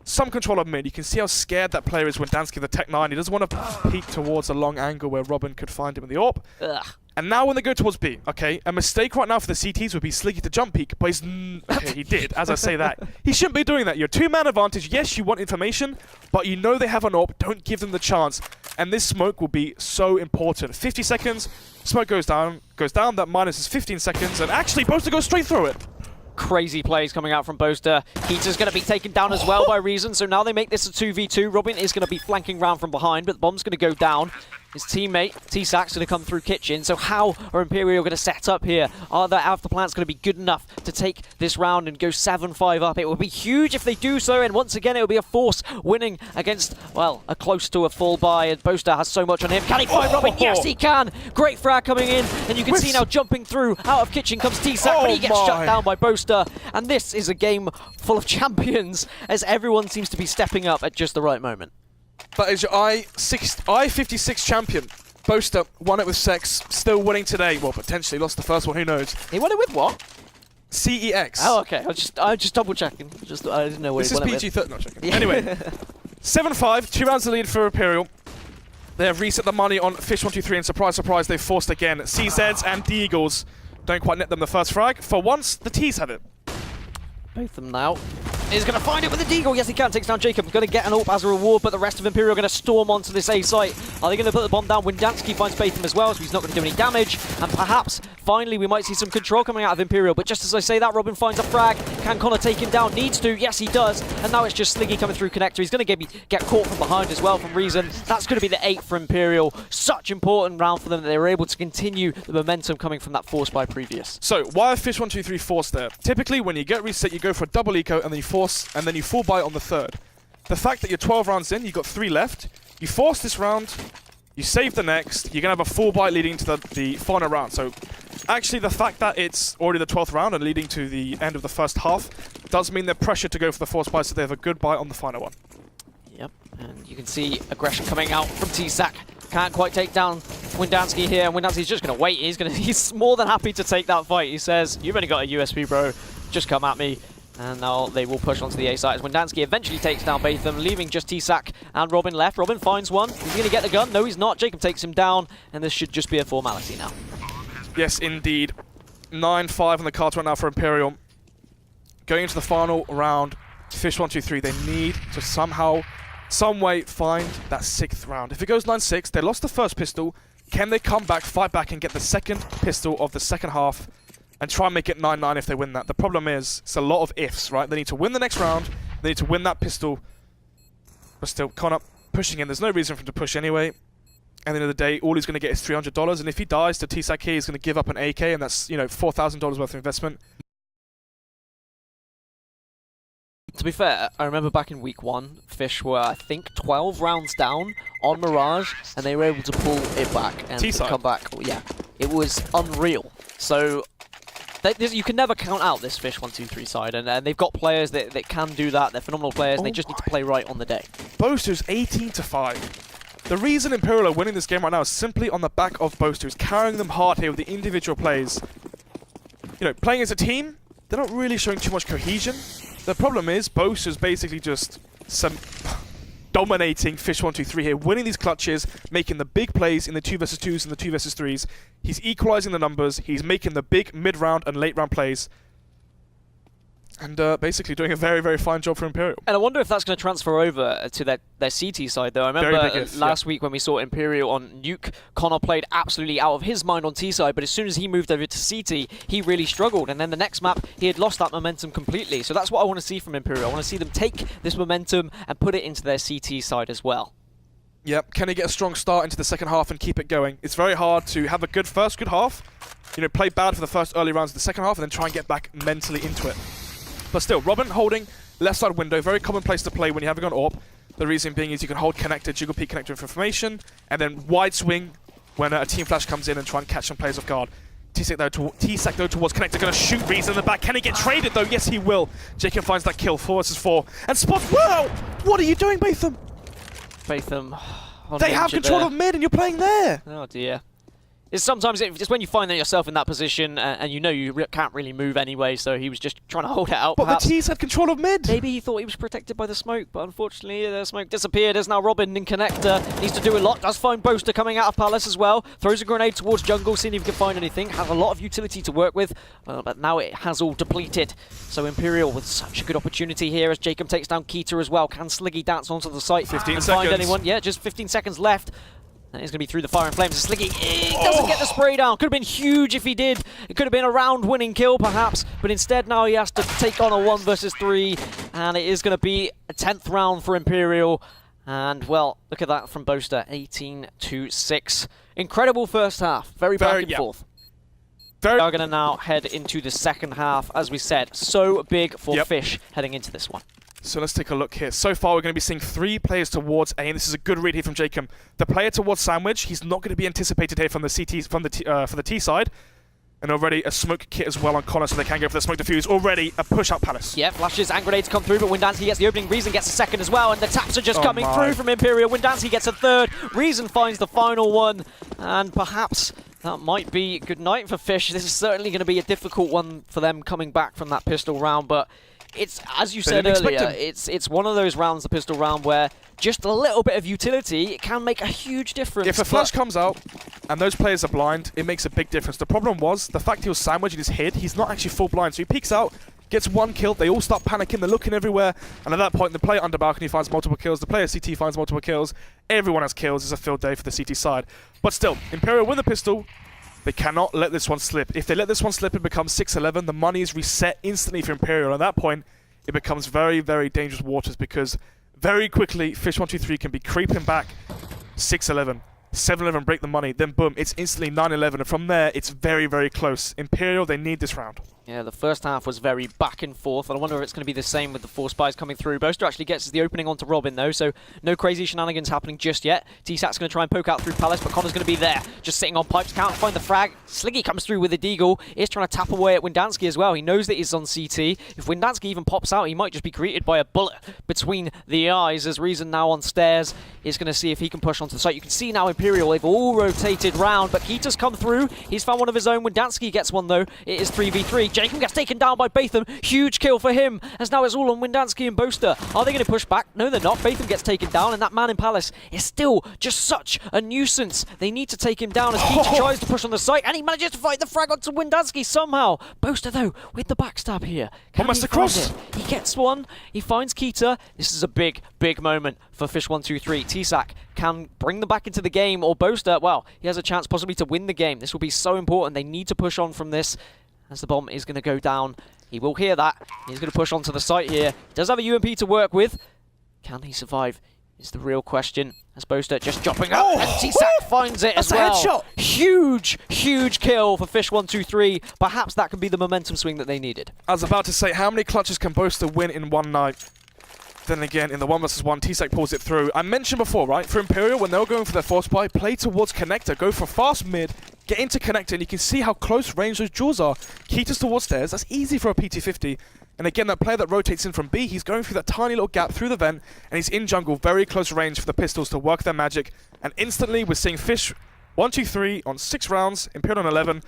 some control of mid. You can see how scared that player is when Windansky, the Tech 9. He doesn't want to peek towards a long angle where Robin could find him in the AWP. Ugh. And now when they go towards B, okay, a mistake right now for the CTs would be Sliggy to jump peek, but he's... okay, he did, as I say that. He shouldn't be doing that. You're 2-man advantage. Yes, you want information, but you know they have an AWP. Don't give them the chance. And this smoke will be so important. 50 seconds, smoke goes down. That minus is 15 seconds, and actually Boaster goes straight through it. Crazy plays coming out from Boaster. Keita's going to be taken down as well by Reason, so now they make this a 2v2. Robin is going to be flanking round from behind, but the bomb's going to go down. His teammate, T-Sac's going to come through kitchen, so how are Imperial going to set up here? Are their out of the plans going to be good enough to take this round and go 7-5 up? It would be huge if they do so, and once again it will be a Force winning against, well, a close to a full buy, and Boaster has so much on him. Can he find Robin? Yes, he can! Great frag coming in, and you can see now jumping through, out of kitchen comes T-Sac, but he gets shut down by Boaster, and this is a game full of champions, as everyone seems to be stepping up at just the right moment. That is your I-56 champion. Boaster won it with Sex, still winning today. Well, potentially lost the first one, who knows? He won it with what? CEX. Oh, okay. I was just double checking. I didn't know what this he won is it with. PG-13. No, checking. Anyway, 7-5, 2 rounds of lead for Imperial. They have reset the money on Fish123, and surprise, surprise, they've forced again. CZs and D-Eagles don't quite net them the first frag. For once, the T's have it. Both of them now. He's going to find it with a deagle. Yes, he can. Takes down Jacob. Going to get an AWP as a reward, but the rest of Imperial are going to storm onto this A site. Are they going to put the bomb down? Windansky finds Batham as well, so he's not going to do any damage. And perhaps, finally, we might see some control coming out of Imperial. But just as I say that, Robin finds a frag. Can Connor take him down? Needs to. Yes, he does. And now it's just Sliggy coming through connector. He's going to get caught from behind as well from Reason. That's going to be the 8 for Imperial. Such important round for them that they were able to continue the momentum coming from that force by previous. So, why are Fish123 forced there? Typically, when you get reset, you go for a double eco, and then you force, and then you full buy on the third. The fact that you're 12 rounds in, you've got 3 left, you force this round, you save the next, you're going to have a full buy leading to the final round. So actually the fact that it's already the 12th round and leading to the end of the first half does mean they're pressured to go for the force buy, so they have a good buy on the final one. Yep, and you can see aggression coming out from T-Sac. Can't quite take down Windansky here, and Windansky's just going to wait. He's more than happy to take that fight. He says, "You've only got a USP, bro. Just come at me." And now they will push onto the A site as Windansky eventually takes down Batham, leaving just T-Sac and Robin left. Robin finds one. He's going to get the gun. No, he's not. Jacob takes him down, and this should just be a formality now. Yes, indeed. 9-5 on the cards right now for Imperial. Going into the final round, Fish123, they need to somehow, some way find that 6th round. If it goes 9-6, they lost the first pistol. Can they come back, fight back, and get the second pistol of the second half? And try and make it 9-9 if they win that. The problem is, it's a lot of ifs, right? They need to win the next round, they need to win that pistol, but still, Connor pushing in. There's no reason for him to push anyway. At the end of the day, all he's going to get is $300, and if he dies to T-Sac here, he's going to give up an AK, and that's, you know, $4,000 worth of investment. To be fair, I remember back in week 1, Fish were, I think, 12 rounds down on Mirage, and they were able to pull it back and come back. Yeah, it was unreal. So you can never count out this Fish123 side, and they've got players that can do that. They're phenomenal players, and they just need to play right on the day. Boaster's 18-5. The reason Imperial are winning this game right now is simply on the back of Boaster, who's carrying them hard here with the individual plays. You know, playing as a team, they're not really showing too much cohesion. The problem is, Boaster's basically just dominating Fish123 here, winning these clutches, making the big plays in the 2v2s and the 2v3s. He's equalizing the numbers, he's making the big mid-round and late-round plays. And basically doing a very, very fine job for Imperial. And I wonder if that's going to transfer over to their CT side, though. I remember last week when we saw Imperial on Nuke, Connor played absolutely out of his mind on T side, but as soon as he moved over to CT, he really struggled. And then the next map, he had lost that momentum completely. So that's what I want to see from Imperial. I want to see them take this momentum and put it into their CT side as well. Yep, can he get a strong start into the second half and keep it going? It's very hard to have a good half, you know, play bad for the first early rounds of the second half, and then try and get back mentally into it. But still, Robin holding left side window, very common place to play when you haven't got AWP. The reason being is you can hold connector, jiggle peek connector for information, and then wide swing when a team flash comes in and try and catch some players off guard. T-Sac though towards connector, going to shoot Reason in the back. Can he get traded though? Yes, he will. Jacob finds that kill, 4 vs 4. And Spots, wow! What are you doing, Batham? Batham. They have control of mid and you're playing there. Oh dear. Sometimes it's when you find yourself in that position and you know you can't really move anyway, so he was just trying to hold it out. But the T's had control of mid. Maybe he thought he was protected by the smoke, but unfortunately the smoke disappeared. There's now Robin in connector. Needs to do a lot. Does find Boaster coming out of Palace as well. Throws a grenade towards jungle, seeing if he can find anything. Has a lot of utility to work with, but now it has all depleted. So Imperial with such a good opportunity here as Jacob takes down Keita as well. Can Sliggy dance onto the site 15 and seconds. find anyone? Yeah, just 15 seconds left. And he's going to be through the fire and flames. Sliggy doesn't get the spray down. Could have been huge if he did. It could have been a round-winning kill, perhaps. But instead, now he has to take on a 1 vs 3. And it is going to be a 10th round for Imperial. And, well, look at that from Boaster, 18-6. Incredible first half. Very back and forth. We are going to now head into the second half, as we said. So big for Fish heading into this one. So let's take a look here. So far, we're going to be seeing 3 players towards A, and this is a good read here from Jacob. The player towards Sandwich, he's not going to be anticipated here from the CT, for the T side. And already a smoke kit as well on Connor, so they can go for the smoke defuse. Already a push out Palace. Yeah, flashes and grenades come through, but Windansky gets the opening. Reason gets a second as well, and the taps are just coming through from Imperial. Windansky gets a third. Reason finds the final one, and perhaps that might be good night for Fish. This is certainly going to be a difficult one for them coming back from that pistol round, but it's, as you said earlier, it's one of those rounds, the pistol round, where just a little bit of utility can make a huge difference. If a flash comes out and those players are blind, it makes a big difference. The problem was the fact he was sandwiched in his head, he's not actually full blind. So he peeks out, gets 1 kill, they all start panicking, they're looking everywhere, and at that point the player under balcony finds multiple kills, the player CT finds multiple kills, everyone has kills. It's a field day for the CT side. But still, Imperial win the pistol. They cannot let this one slip. If they let this one slip, it becomes 6-11. The money is reset instantly for Imperial. At that point, it becomes very, very dangerous waters, because very quickly, Fish123 can be creeping back 6-11, 7-11, break the money, then boom, it's instantly 9-11, and from there, it's very, very close. Imperial, they need this round. Yeah, the first half was very back and forth, and I wonder if it's going to be the same with the 4 spies coming through. Boaster actually gets the opening onto Robin, though, so no crazy shenanigans happening just yet. T-Sac's going to try and poke out through Palace, but Connor's going to be there, just sitting on pipes, can't find the frag. Sliggy comes through with a deagle, is trying to tap away at Windansky as well. He knows that he's on CT. If Windansky even pops out, he might just be greeted by a bullet between the eyes, as Reason now on stairs is going to see if he can push onto the site. You can see now Imperial, they've all rotated round, but Kita's come through. He's found one of his own. Windansky gets one, though. It is 3v3. Jacob gets taken down by Batham. Huge kill for him, as now it's all on Windansky and Boaster. Are they going to push back? No, they're not. Batham gets taken down, and that man in Palace is still just such a nuisance. They need to take him down as Kita tries to push on the site, and he manages to fight the frag onto Windansky somehow. Boaster, though, with the backstab here. Almost across. He gets one. He finds Kita. This is a big, big moment for Fish123. T-Sac can bring them back into the game, or Boaster, well, he has a chance possibly to win the game. This will be so important. They need to push on from this, as the bomb is going to go down. He will hear that. He's going to push onto the site here. He does have a UMP to work with. Can he survive is the real question. As Boaster just dropping up, and T-Sac finds it as well. That's a headshot. Huge, huge kill for Fish123. Perhaps that can be the momentum swing that they needed. I was about to say, how many clutches can Boaster win in one night? Then again, in the 1v1, T-Sac pulls it through. I mentioned before, right, for Imperial, when they were going for their 4 spy, play towards connector, go for fast mid, get into connector, and you can see how close range those jaws are. Kita's towards stairs, that's easy for a PT50. And again, that player that rotates in from B, he's going through that tiny little gap through the vent, and he's in jungle, very close range for the pistols to work their magic. And instantly, we're seeing Fish123 on 6 rounds, Imperial on 11.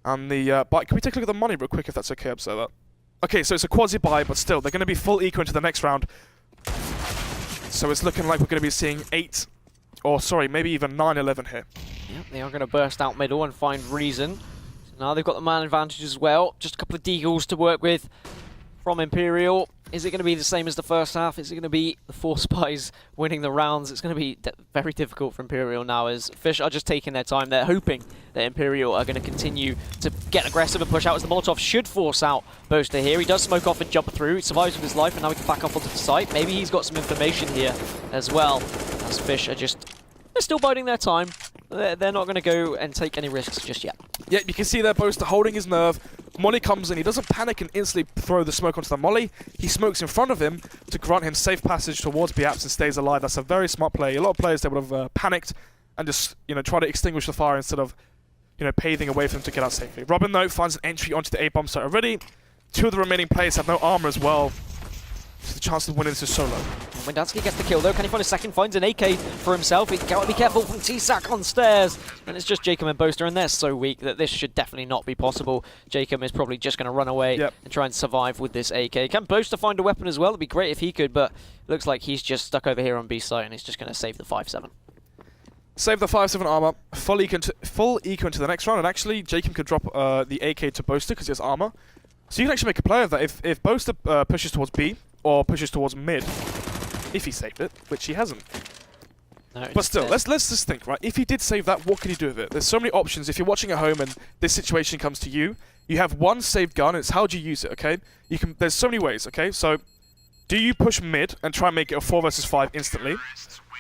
And the buy, can we take a look at the money real quick, if that's okay, Observer? Okay, so it's a quasi-buy, but still, they're going to be full eco into the next round. So it's looking like we're going to be seeing 8, or sorry, maybe even 9-11 here. Yep, they are going to burst out middle and find Reason. So now they've got the man advantage as well. Just a couple of deagles to work with from Imperial. Is it going to be the same as the first half? Is it going to be the 4 spies winning the rounds? It's going to be very difficult for Imperial now, as Fish are just taking their time. They're hoping that Imperial are going to continue to get aggressive and push out, as the Molotov should force out Boaster here. He does smoke off and jump through. He survives with his life, and now he can back up onto the site. Maybe he's got some information here as well, as Fish are just... they're still biding their time. They're not going to go and take any risks just yet. Yeah, you can see there Boaster holding his nerve. Molly comes in, he doesn't panic and instantly throw the smoke onto the Molly. He smokes in front of him to grant him safe passage towards B-Apps and stays alive. That's a very smart play. A lot of players, they would have panicked and just, try to extinguish the fire instead of, paving a way for them to get out safely. Robin, though, finds an entry onto the A-bomb site already. 2 of the remaining players have no armor as well. So the chance of winning this is so low. Windansky gets the kill, though. Can he find a second? Finds an AK for himself. He's got to be careful from T-Sac on stairs. And it's just Jacob and Boaster, and they're so weak that this should definitely not be possible. Jacob is probably just going to run away and try and survive with this AK. Can Boaster find a weapon as well? It'd be great if he could, but it looks like he's just stuck over here on B site, and he's just going to save the 5-7. Save the 5-7 armor, full eco into the next round, and actually Jacob could drop the AK to Boaster because he has armor. So you can actually make a play of that. If Boaster pushes towards B, or pushes towards mid, if he saved it, which he hasn't. No, but still, let's just think, right? If he did save that, what could he do with it? There's so many options. If you're watching at home and this situation comes to you, you have one saved gun, and it's how do you use it, okay? There's so many ways, okay? So Do you push mid and try and make it a 4 versus 5 instantly?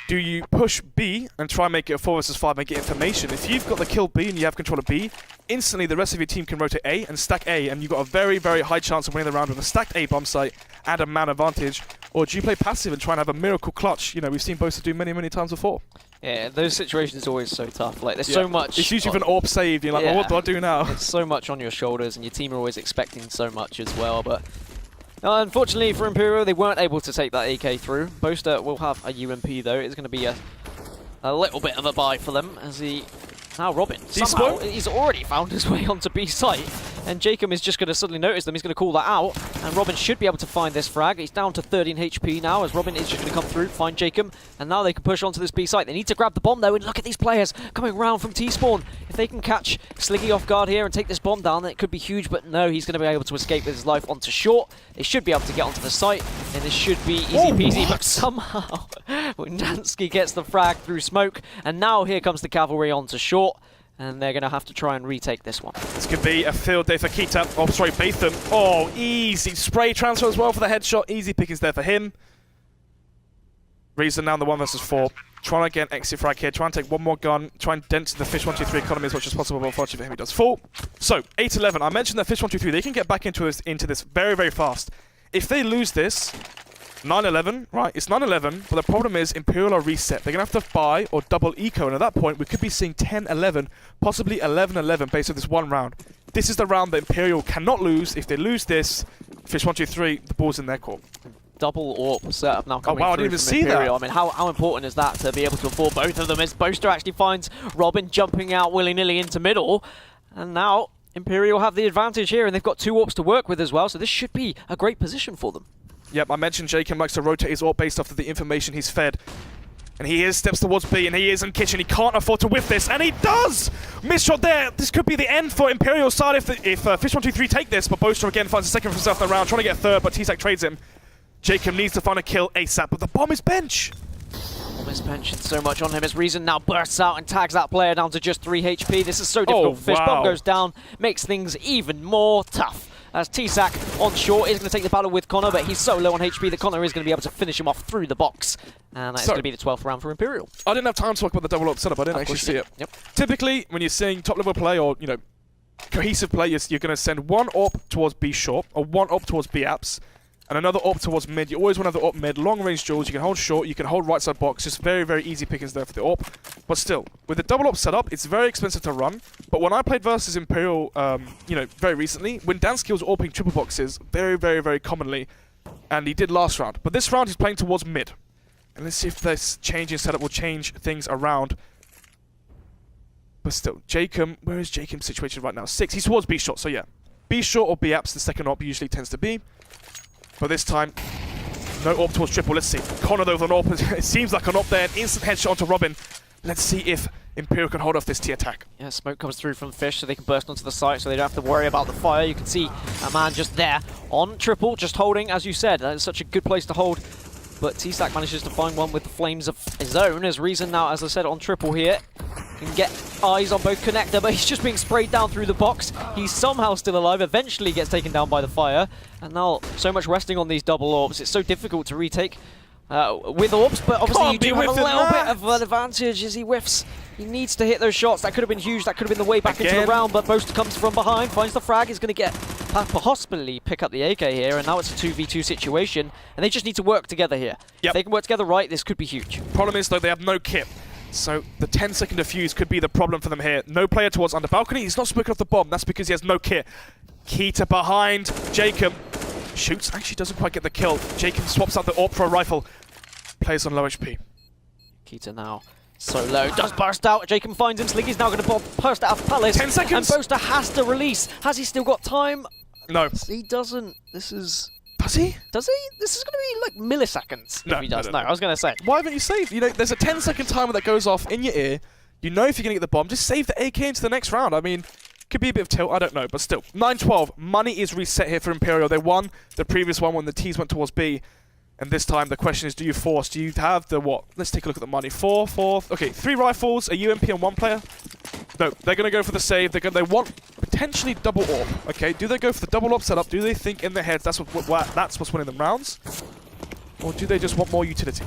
Do you push B and try and make it a 4 versus 5 and get information? If you've got the kill B and you have control of B, instantly the rest of your team can rotate A and stack A, and you've got a very, very high chance of winning the round with a stacked A bomb site and a man advantage. Or do you play passive and try and have a miracle clutch? You know, we've seen Boaster do many, many times before. Yeah, those situations are always so tough. Like, there's so much. It's usually with an AWP saved. You're like, well, what do I do now? There's so much on your shoulders, and your team are always expecting so much as well. But unfortunately for Imperial, they weren't able to take that AK through. Boaster will have a UMP though. It's going to be a little bit of a buy for them as he. Now Robin, somehow, he's already found his way onto B site, and Jacob is just going to suddenly notice them. He's going to call that out, and Robin should be able to find this frag. He's down to 13 HP now, as Robin is just going to come through, find Jacob, and now they can push onto this B site. They need to grab the bomb though, and look at these players coming around from T-spawn. If they can catch Sliggy off guard here and take this bomb down, then it could be huge, but no, he's going to be able to escape with his life onto short. They should be able to get onto the site, and this should be easy peasy, but somehow Wendansky gets the frag through smoke, and now here comes the cavalry onto short. And they're going to have to try and retake this one. This could be a field day for Kita. Oh, sorry, Batham. Oh, easy. Spray transfer as well for the headshot. Easy pickings there for him. Reason now in the 1 versus 4. Trying to get an exit frag here. Trying to take one more gun. Try and dent the Fish123 economy as much as possible. But unfortunately for him, he does fall. So, 8-11. I mentioned that Fish123, they can get back into this very, very fast. If they lose this, 9-11, right, it's 9-11, but the problem is Imperial are reset. They're going to have to buy or double eco, and at that point, we could be seeing 10-11, possibly 11-11 based on this one round. This is the round that Imperial cannot lose. If they lose this, Fish123, the ball's in their court. Double AWP setup now coming through. Oh wow, I didn't even see Imperial. that. I mean, how important is that to be able to afford both of them? As Boaster actually finds Robin jumping out willy-nilly into middle, and now Imperial have the advantage here, and they've got 2 AWPs to work with as well, so this should be a great position for them. Yep, I mentioned Jacob likes to rotate his AWP based off of the information he's fed. And he steps towards B, and he is in kitchen. He can't afford to whiff this, and he does! Miss shot there. This could be the end for Imperial's side if Fish123 take this, but Boaster again finds a second for himself in the round, trying to get a third, but T-Sac trades him. Jacob needs to find a kill ASAP, but the bomb is bench. Bomb is bench, and so much on him as Reason now bursts out and tags that player down to just 3 HP. This is so difficult. Fish bomb goes down, makes things even more tough. As T-Sac on short is going to take the battle with Connor, but he's so low on HP that Connor is going to be able to finish him off through the box. And that's going to be the 12th round for Imperial. I didn't have time to talk about the double up setup. I didn't actually see it. Yep. Typically, when you're seeing top-level play or, you know, cohesive play, you're going to send one AWP towards B short or one AWP towards B apps, and another AWP towards mid. You always want to have the AWP mid, long-range duels. You can hold short, you can hold right-side box. Just very, very easy pickings there for the AWP. But still, with the double AWP setup, it's very expensive to run. But when I played versus Imperial, you know, very recently, when Dansky was AWPing triple boxes very, very, very commonly, and he did last round. But this round, he's playing towards mid. And let's see if this change in setup will change things around. But still, Jacob, where is Jacob situated right now? 6, he's towards B short, so yeah. B short or B apps, the second AWP usually tends to be. But this time, no AWP towards triple. Let's see. Connor though with an AWP. It seems like an AWP there. An instant headshot onto Robin. Let's see if Imperial can hold off this T attack. Yeah, smoke comes through from Fish so they can burst onto the site so they don't have to worry about the fire. You can see a man just there on triple, just holding, as you said. That's such a good place to hold. But T-Sac manages to find one with the flames of his own. As Reason now, as I said, on triple here. Can get eyes on both connector, but he's just being sprayed down through the box. He's somehow still alive, eventually gets taken down by the fire. And now, so much resting on these double AWPs. It's so difficult to retake with AWPs, but obviously you do have a little bit of an advantage as he whiffs. He needs to hit those shots. That could have been huge. That could have been the way back into the round, but Boaster comes from behind, finds the frag. He's going to get possibly pick up the AK here, and now it's a 2v2 situation, and they just need to work together here. Yep. If they can work together right, this could be huge. Problem is, though, they have no kit. So the 10-second defuse could be the problem for them here. No player towards under balcony. He's not smoking off the bomb. That's because he has no kit. Kita behind. Jacob shoots. Actually doesn't quite get the kill. Jacob swaps out the AWP for a rifle. Plays on low HP. Kita now so low. Does burst out. Jacob finds him. Sliggy's now going to burst out of Palace. 10 seconds. And Boaster has to release. Has he still got time? No. He doesn't. This is... Does he? Does he? This is going to be like milliseconds if he does. No, I was going to say. Why haven't you saved? You know, there's a 10-second timer that goes off in your ear. You know if you're going to get the bomb. Just save the AK into the next round. I mean, could be a bit of tilt. I don't know. But still, 9-12. Money is reset here for Imperial. They won the previous one when the T's went towards B. And this time the question is, do you force? Do you have the what? Let's take a look at the money. 4. Okay, 3 rifles, a UMP and 1 player. No, they're going to go for the save. They want potentially double AWP. Okay, do they go for the double AWP setup? Do they think in their heads that's what's winning them rounds? Or do they just want more utility?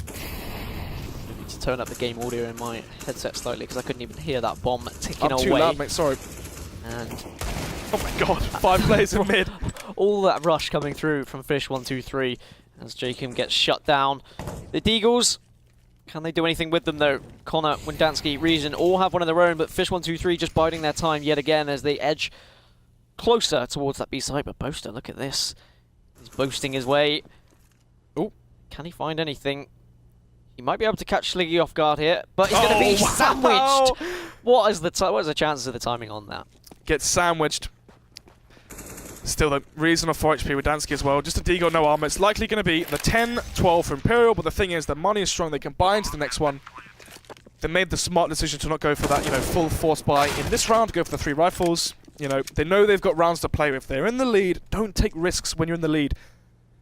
I need to turn up the game audio in my headset slightly because I couldn't even hear that bomb ticking I'm away. too loud, mate, sorry. And oh my god, 5 players in mid. All that rush coming through from Fish123 as Jacob gets shut down. The Deagles, can they do anything with them though? Connor, Windansky, Reason all have one of their own, but Fish123 just biding their time yet again as they edge closer towards that B side. But Boaster, look at this. He's boasting his way. Oh, can he find anything? He might be able to catch Sliggy off guard here, but he's going to be sandwiched. What is the chances of the timing on that? Gets sandwiched. Still the reason of 4 HP with Dansky as well. Just a Deagle, no armor. It's likely going to be the 10-12 for Imperial, but the thing is, the money is strong. They can buy into the next one. They made the smart decision to not go for that, full force buy in this round, go for the 3 rifles. They know they've got rounds to play. If they're in the lead, don't take risks when you're in the lead.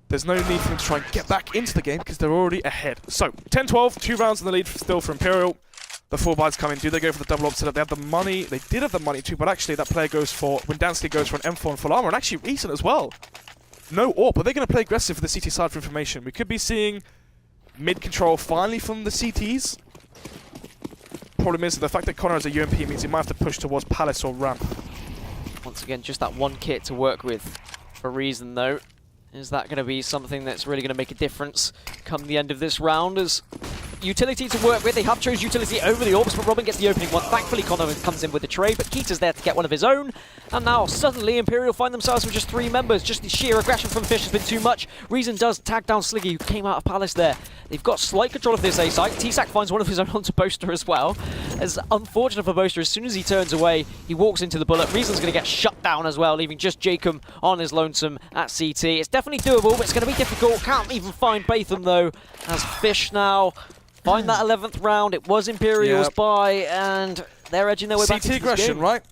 There's no need for them to try and get back into the game because they're already ahead. So, 10-12, 2 rounds in the lead still for Imperial. The 4 buys come in. Do they go for the double op setup? They have the money. They did have the money too, but actually that player goes for... Windansky goes for an M4 and full armor, and actually recent as well. No AWP, but they're going to play aggressive for the CT side for information. We could be seeing mid control finally from the CTs. Problem is, the fact that Connor has a UMP means he might have to push towards Palace or Ramp. Once again, just that one kit to work with for Reason though. Is that going to be something that's really going to make a difference come the end of this round? As utility to work with, they have chose utility over the orbs, but Robin gets the opening one. Thankfully, Connor comes in with the trade, but Keita's there to get one of his own. And now, suddenly, Imperial find themselves with just 3 members. Just the sheer aggression from Fish has been too much. Reason does tag down Sliggy, who came out of Palace there. They've got slight control of this A site. T-Sac finds one of his own onto Boaster as well. As unfortunate for Boaster, as soon as he turns away, he walks into the bullet. Reason's going to get shut down as well, leaving just Jacob on his lonesome at CT. It's definitely doable, but it's going to be difficult. Can't even find Batham though, as Fish now find that 11th round. It was Imperial's buy, and they're edging their way back into this aggression, game. right?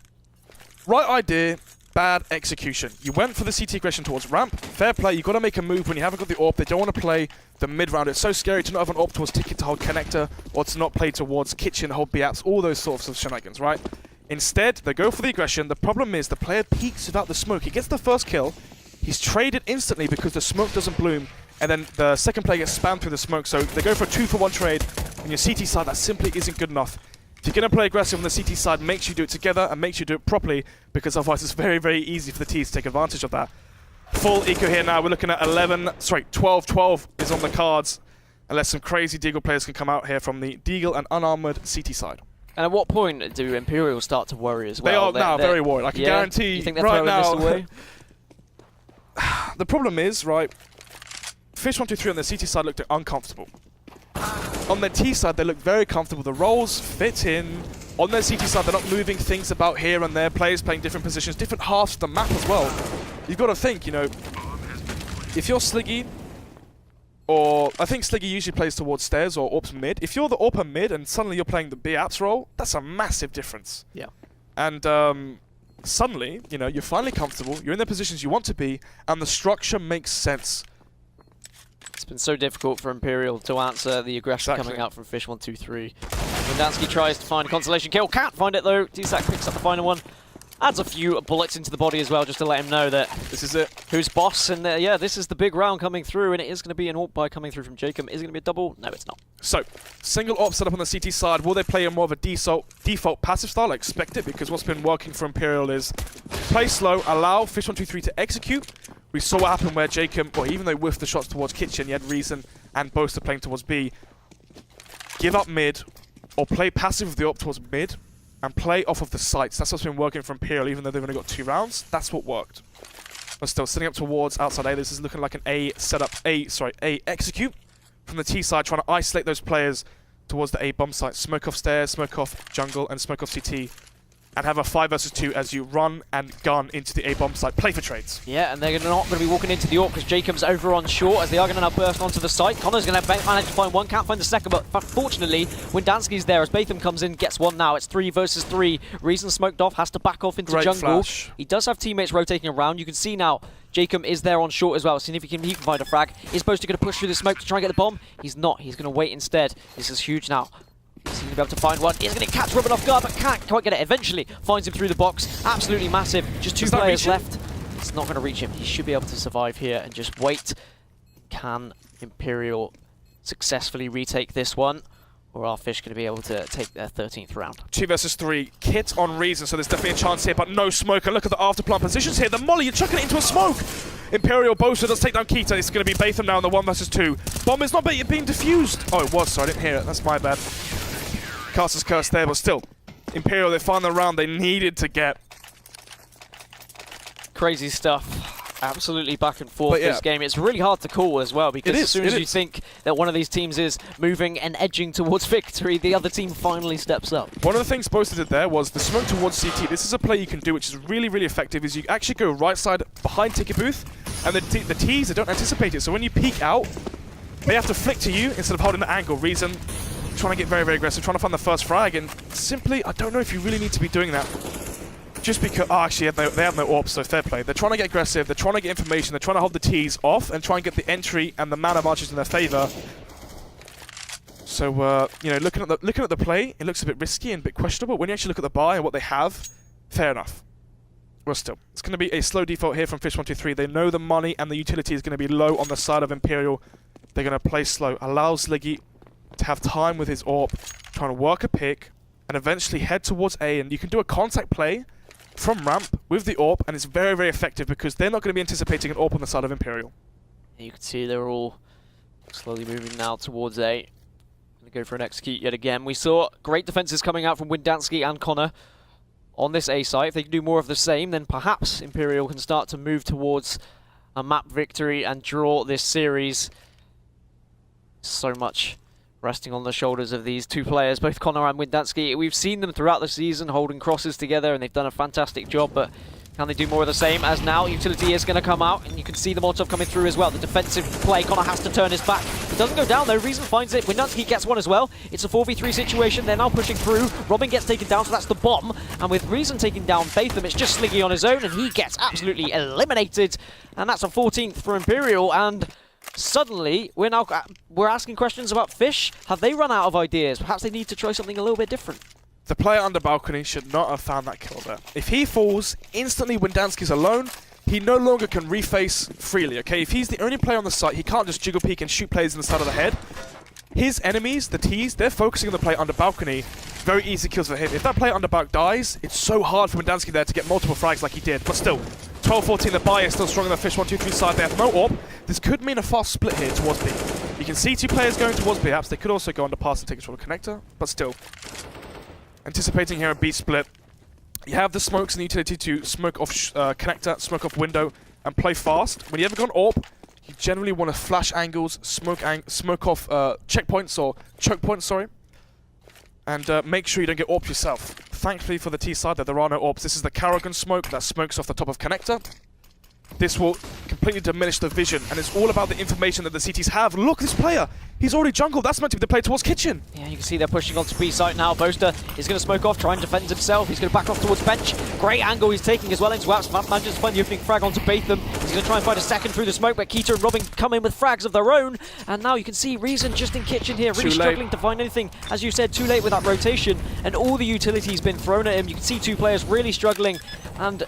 Right idea, bad execution. You went for the CT aggression towards Ramp. Fair play, you've got to make a move when you haven't got the AWP. They don't want to play the mid round. It's so scary to not have an AWP towards Ticket to hold Connector, or to not play towards Kitchen, hold B-apps, all those sorts of shenanigans, right? Instead, they go for the aggression. The problem is the player peeks without the smoke. He gets the first kill. He's traded instantly because the smoke doesn't bloom, and then the second player gets spammed through the smoke. So they go for a 2-for-1 trade. On your CT side, that simply isn't good enough. If you're going to play aggressive on the CT side, make sure you do it together and make sure you do it properly, because otherwise it's very, very easy for the T's to take advantage of that. Full eco here now. We're looking at 12-12 is on the cards, unless some crazy Deagle players can come out here from the Deagle and unarmored CT side. And at what point do Imperial start to worry as well? They are now very worried. I can guarantee you think they're right throwing now. this away? The problem is, right, Fish123 on the CT side looked uncomfortable. On their T side, they look very comfortable. The roles fit in. On their CT side, they're not moving things about here and there. Players playing different positions, different halves of the map as well. You've got to think, if you're Sliggy, or I think Sliggy usually plays towards stairs or AWP's mid. If you're the AWP mid and suddenly you're playing the B-apps role, that's a massive difference. Yeah. And suddenly, you're finally comfortable, you're in the positions you want to be, and the structure makes sense. It's been so difficult for Imperial to answer the aggression coming out from Fish123. Windansky tries to find a consolation kill, can't find it though. T-Sac picks up the final one. Adds a few bullets into the body as well, just to let him know that this is it. Who's boss? And yeah, this is the big round coming through, and it is going to be an AWP buy coming through from Jacob. Is it going to be a double? No, it's not. So, single AWP set up on the CT side. Will they play a more of a default passive style? I expect it, because what's been working for Imperial is play slow, allow Fish123 to execute. We saw what happened where Jacob, well, even though he whiffed the shots towards Kitchen, he had Reason and Boaster playing towards B. Give up mid, or play passive with the AWP towards mid, and play off of the sites. That's what's been working for Imperial, even though they've only got 2 rounds. That's what worked. But still, setting up towards outside A. This is looking like an A setup, A execute from the T side, trying to isolate those players towards the A bomb site. Smoke off stairs, smoke off jungle, and smoke off CT. And have a 5 versus 2 as you run and gun into the A bomb site. Play for trades. Yeah, and they're not going to be walking into the AWP because Jacob's over on short, as they are going to now burst onto the site. Connor's going to manage to find one, can't find the second, but fortunately, Windansky's there as Batham comes in, gets one now. It's 3 versus 3. Reason smoked off, has to back off into jungle. Flash. He does have teammates rotating around. You can see now Jacob is there on short as well, seeing if he can find a frag. Is Boaster going to push through the smoke to try and get the bomb? He's not. He's going to wait instead. This is huge now. He's going to be able to find one. He's going to catch Robin off guard, but can't quite get it. Eventually finds him through the box. Absolutely massive. Just 2 players left. It's not going to reach him. He should be able to survive here and just wait. Can Imperial successfully retake this one, or are Fish going to be able to take their 13th round? 2 versus 3, Kit on Reason, so there's definitely a chance here, but no smoke. And look at the afterplant positions here. The molly, you're chucking it into a smoke. Imperial Bosa does take down Kita. It's going to be Batham now in the 1 versus 2. Bomb is not being diffused. Oh, it was, so I didn't hear it. That's my bad. Caster's curse there, but still. Imperial, they find the round they needed to get. Crazy stuff. Absolutely back and forth this game. It's really hard to call as well, because as soon as you think that one of these teams is moving and edging towards victory, the other team finally steps up. One of the things Bosa did there was the smoke towards CT. This is a play you can do which is really, really effective, is you actually go right side behind Ticket Booth, and the T's, they don't anticipate it. So when you peek out, they have to flick to you instead of holding the angle. Reason, trying to get very, very aggressive, trying to find the first frag, and simply, I don't know if you really need to be doing that. Just because, actually, they have no AWPs, so fair play. They're trying to get aggressive, they're trying to get information, they're trying to hold the T's off and try and get the entry and the mana marches in their favor. So, you know, looking at the play, it looks a bit risky and a bit questionable. When you actually look at the buy and what they have, fair enough. Well, still, it's going to be a slow default here from Fish123. They know the money and the utility is going to be low on the side of Imperial. They're going to play slow. Allows Liggy to have time with his AWP, trying to work a pick, and eventually head towards A. And you can do a contact play from ramp with the AWP, and it's very, very effective because they're not going to be anticipating an AWP on the side of Imperial. You can see they're all slowly moving now towards A. Going to go for an execute yet again. We saw great defenses coming out from Windansky and Connor on this A site. If they can do more of the same, then perhaps Imperial can start to move towards a map victory and draw this series. So much resting on the shoulders of these two players, both Connor and Windansky. We've seen them throughout the season holding crosses together, and they've done a fantastic job, but can they do more of the same? As now, utility is going to come out, and you can see the Molotov coming through as well. The defensive play, Connor has to turn his back. It doesn't go down though, Reason finds it. Windansky gets one as well. It's a 4v3 situation, they're now pushing through. Robin gets taken down, so that's the bomb. And with Reason taking down Batham, it's just Sliggy on his own, and he gets absolutely eliminated. And that's a 14th for Imperial, and suddenly, we're asking questions about Fish. Have they run out of ideas? Perhaps they need to try something a little bit different. The player under balcony should not have found that kill there. If he falls, instantly Windansky's alone, he no longer can reface freely, okay? If he's the only player on the site, he can't just jiggle peek and shoot players in the side of the head. His enemies, the T's, they're focusing on the player under balcony. Very easy kills for him. If that player under balcony dies, it's so hard for Windansky there to get multiple frags like he did. But still, 12-14, the buy is still strong on the Fish123 side. They have no AWP. This could mean a fast split here towards B. You can see two players going towards B. Perhaps they could also go under pass and take control of connector, but still. Anticipating here a B split. You have the smokes and the utility to smoke off connector, smoke off window, and play fast. When you ever got an AWP, you generally want to flash angles, smoke off checkpoints or choke points, sorry. And make sure you don't get AWP yourself. Thankfully for the T side, there are no AWPs. This is the Karragan smoke that smokes off the top of connector. This will completely diminish the vision, and it's all about the information that the CTs have. Look, this player, he's already jungled. That's meant to be the play towards kitchen. Yeah, you can see they're pushing onto B site now. Boaster is going to smoke off, try and defend himself. He's going to back off towards bench. Great angle he's taking as well into Waps. Manages to find the opening frag onto Batham. He's going to try and find a second through the smoke, but Keita and Robin come in with frags of their own. And now you can see Reason just in kitchen here, really struggling to find anything. As you said, too late with that rotation, and all the utility's been thrown at him. You can see two players really struggling, and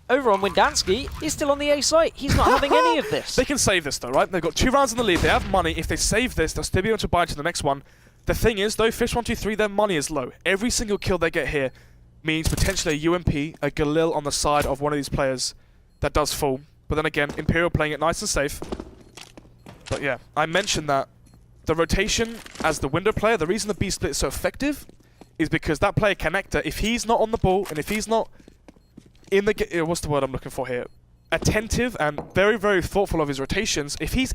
over on Windansky, he's still on the A site. He's not having any of this. They can save this though, right? They've got 2 rounds in the lead. They have money. If they save this, they'll still be able to buy into the next one. The thing is, though, Fish123, their money is low. Every single kill they get here means potentially a UMP, a Galil on the side of one of these players that does fall. But then again, Imperial playing it nice and safe. But yeah, I mentioned that the rotation as the window player, the reason the B split is so effective is because that player connector, if he's not on the ball and if he's not in the what's the word I'm looking for here? Attentive and very, very thoughtful of his rotations. If he's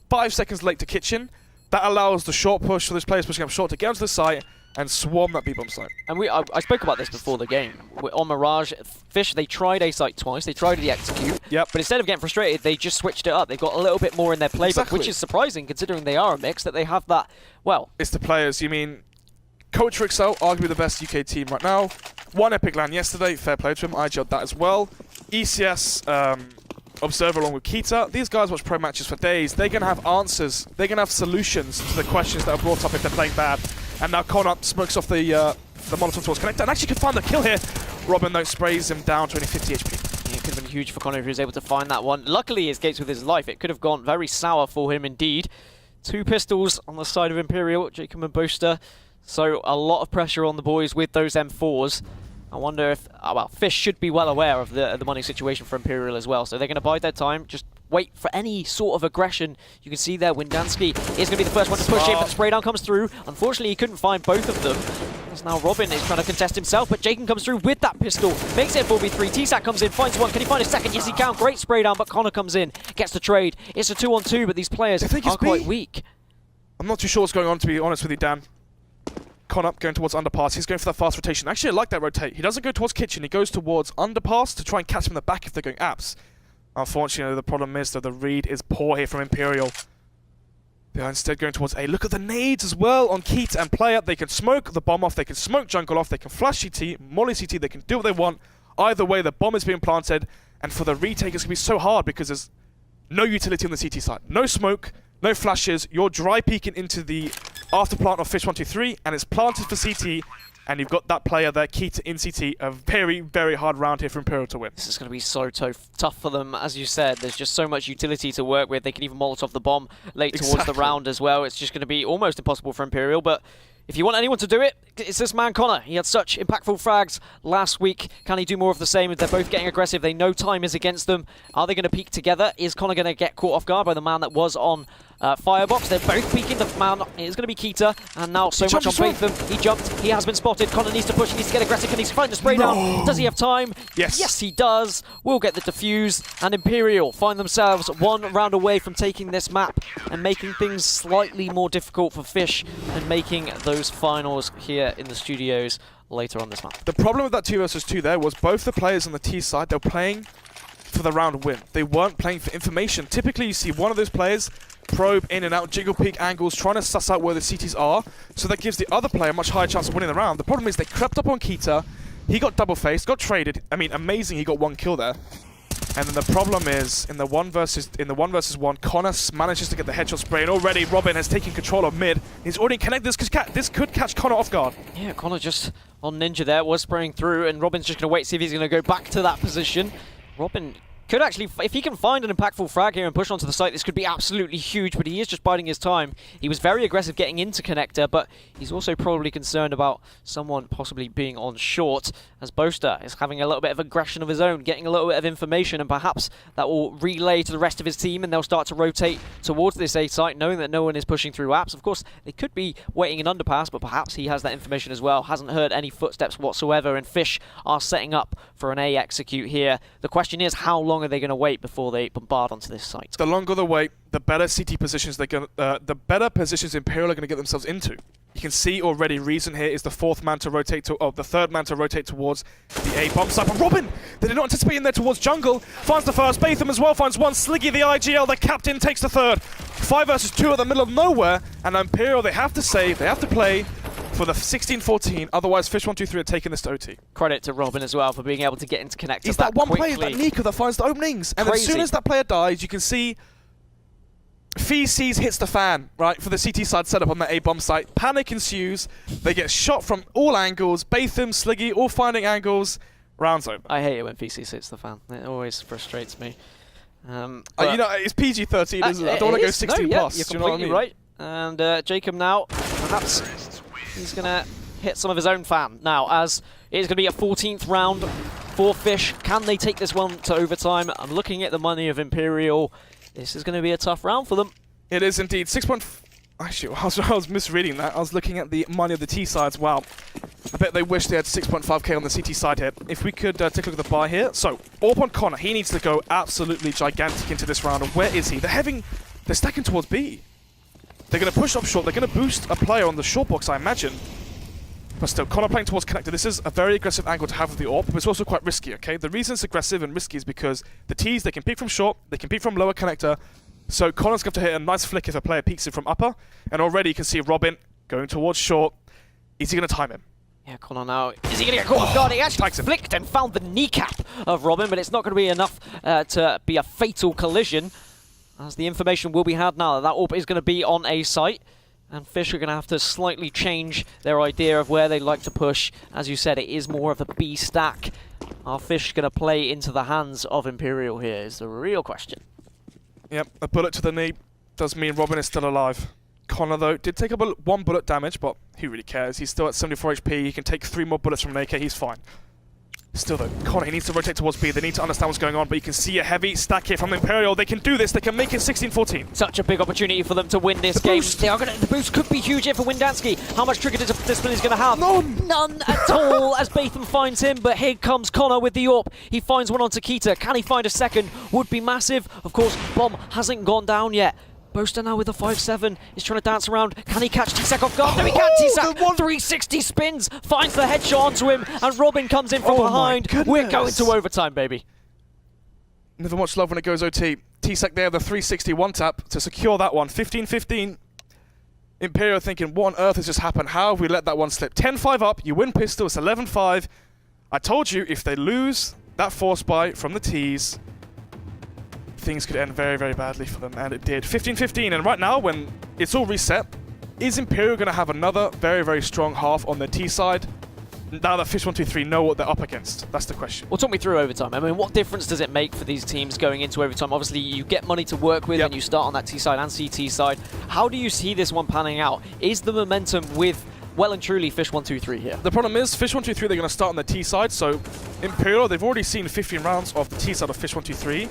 5 seconds late to kitchen, that allows the short push for those players pushing up short to get onto the site and swarm that B-bomb site. And I spoke about this before the game. On Mirage, Fish, they tried A site twice, they tried the execute, but instead of getting frustrated, they just switched it up. They've got a little bit more in their playbook, which is surprising considering they are a mix, that they have that, well. It's the players, you mean, Coach Rixel, arguably the best UK team right now. Won Epic LAN yesterday, fair play to him, I judged that as well. ECS, Observer along with Keita. These guys watch pro matches for days. They're going to have answers. They're going to have solutions to the questions that are brought up if they're playing bad. And now Connor smokes off the Molotov towards connector and actually can find the kill here. Robin, though, sprays him down to only 50 HP. could have been huge for Connor if he was able to find that one. Luckily, he escapes with his life. It could have gone very sour for him indeed. 2 pistols on the side of Imperial, Jacob and Boaster. So a lot of pressure on the boys with those M4s. I wonder if, well, Fish should be well aware of the money situation for Imperial as well. So they're going to bide their time, just wait for any sort of aggression. You can see there, Windansky is going to be the first one to push in, but the spray down comes through. Unfortunately, he couldn't find both of them. As now Robin is trying to contest himself, but Jacob comes through with that pistol, makes it a 4v3. T-Sac comes in, finds one. Can he find a second? Yes, he can. Great spray down, but Connor comes in, gets the trade. It's a 2-on-2, but these players are quite weak. I'm not too sure what's going on, to be honest with you, Dan. Connor going towards underpass. He's going for that fast rotation. Actually, I like that rotate. He doesn't go towards kitchen. He goes towards underpass to try and catch him in the back if they're going apps. Unfortunately, the problem is that the read is poor here from Imperial. They are instead going towards A. Look at the nades as well on Keat and Player. They can smoke the bomb off. They can smoke jungle off. They can flash CT, molly CT. They can do what they want. Either way, the bomb is being planted. And for the retake, it's going to be so hard because there's no utility on the CT side. No smoke, no flashes. You're dry peeking into the after plant of Fish123, and it's planted for CT. And you've got that player there, Keat in CT. A very, very hard round here for Imperial to win. This is going to be so tough for them. As you said, there's just so much utility to work with. They can even Molotov the bomb late towards the round as well. It's just going to be almost impossible for Imperial. But if you want anyone to do it, it's this man Connor. He had such impactful frags last week. Can he do more of the same? They're both getting aggressive. They know time is against them. Are they going to peek together? Is Connor going to get caught off guard by the man that was on Firebox? They're both peeking. The man is going to be Keita, and now so much on Fathom. He jumped. He has been spotted. Connor needs to push. He needs to get aggressive. Can he find the spray down? Does he have time? Yes. Yes, he does. We'll get the defuse, and Imperial find themselves 1 round away from taking this map and making things slightly more difficult for Fish and making those finals here in the studios later on this map. The problem with that 2 versus 2 there was both the players on the T side, they were playing for the round win. They weren't playing for information. Typically, you see one of those players probe in and out, jiggle peek angles, trying to suss out where the CTs are, so that gives the other player a much higher chance of winning the round. The problem is they crept up on Keita, he got double-faced, got traded. I mean, amazing, he got 1 kill there. And then the problem is, in the one versus one, Connor manages to get the headshot spray, and already Robin has taken control of mid. He's already connected. This could catch Connor off guard. Yeah, Connor just on Ninja there, was spraying through, and Robin's just going to wait, see if he's going to go back to that position. Robin could actually, if he can find an impactful frag here and push onto the site, this could be absolutely huge, but he is just biding his time. He was very aggressive getting into connector, but he's also probably concerned about someone possibly being on short, as Boaster is having a little bit of aggression of his own, getting a little bit of information, and perhaps that will relay to the rest of his team, and they'll start to rotate towards this A site, knowing that no one is pushing through apps. Of course, they could be waiting in underpass, but perhaps he has that information as well. Hasn't heard any footsteps whatsoever, and Fish are setting up for an A execute here. The question is, how long are they going to wait before they bombard onto this site? The longer the wait, the better CT positions the better positions Imperial are going to get themselves into. You can see already reason here is the third man to rotate towards the A bomb site. But Robin, they did not anticipate in there towards jungle. Finds the first, Batham as well finds one. Sliggy, the IGL, the captain, takes the third. 5 versus 2 at the middle of nowhere, and Imperial, they have to save, they have to play for the 16-14, otherwise Fish123 are taking this to OT. Credit to Robin as well for being able to get into connectors. It's that one player, that Nico, that finds the openings. And as soon as that player dies, you can see Feces hits the fan, right, for the CT side setup on that A bomb site. Panic ensues. They get shot from all angles. Batham, Sliggy, all finding angles. Rounds over. I hate it when Feces hits the fan. It always frustrates me. You know, it's PG-13, isn't it? I don't want to go 16 plus. You're completely right. And Jacob now, perhaps he's going to hit some of his own fan now, as it is going to be a 14th round for Fish. Can they take this one to overtime? I'm looking at the money of Imperial. This is going to be a tough round for them. It is indeed. Actually, I was misreading that. I was looking at the money of the T sides. Wow. I bet they wish they had 6.5k on the CT side here. If we could take a look at the buy here. So, AWP on Connor. He needs to go absolutely gigantic into this round. And where is he? They're stacking towards B. They're going to push up short. They're going to boost a player on the short box, I imagine. But still, Connor playing towards connector. This is a very aggressive angle to have with the AWP, but it's also quite risky, okay? The reason it's aggressive and risky is because the Ts, they can peek from short, they can peek from lower connector. So Connor's going to hit a nice flick if a player peeks it from upper. And already you can see Robin going towards short. Is he going to time him? Yeah, Connor now. Is he going to get caught off guard? He actually flicked and found the kneecap of Robin, but it's not going to be enough to be a fatal collision, as the information will be had now that AWP is going to be on A site. And Fish are going to have to slightly change their idea of where they like to push. As you said, it is more of a B stack. Are Fish going to play into the hands of Imperial here is the real question. Yep, a bullet to the knee does mean Robin is still alive. Connor, though, did take a one bullet damage, but who really cares? He's still at 74 HP. He can take 3 more bullets from an AK. He's fine. Still, though, Connor, he needs to rotate towards B. They need to understand what's going on, but you can see a heavy stack here from Imperial. They can do this. They can make it 16-14. Such a big opportunity for them to win this game. The boost could be huge here for Windansky. How much trigger discipline is going to have? None at all as Batham finds him, but here comes Connor with the AWP. He finds one on Takita. Can he find a second? Would be massive. Of course, Bomb hasn't gone down yet. Boaster now with a 5-7 is trying to dance around. Can he catch T-Sac off guard? No, he can't. T-Sac 360 spins, finds the headshot onto him, and Robin comes in from behind. We're going to overtime, baby. Never much love when it goes OT. T-Sac there, the 360 one-tap to secure that one. 15-15. Imperial thinking, what on earth has just happened? How have we let that one slip? 10-5 up, you win pistol, it's 11-5. I told you, if they lose that force buy from the T's, things could end very, very badly for them, and it did. 15-15, and right now, when it's all reset, is Imperial going to have another very, very strong half on the T side? Now that Fish123 know what they're up against? That's the question. Well, talk me through overtime. I mean, what difference does it make for these teams going into overtime? Obviously, you get money to work with, and you start on that T side and CT side. How do you see this one panning out? Is the momentum with well and truly Fish123 here? The problem is, Fish123, they're going to start on the T side, so Imperial, they've already seen 15 rounds of the T side of Fish123.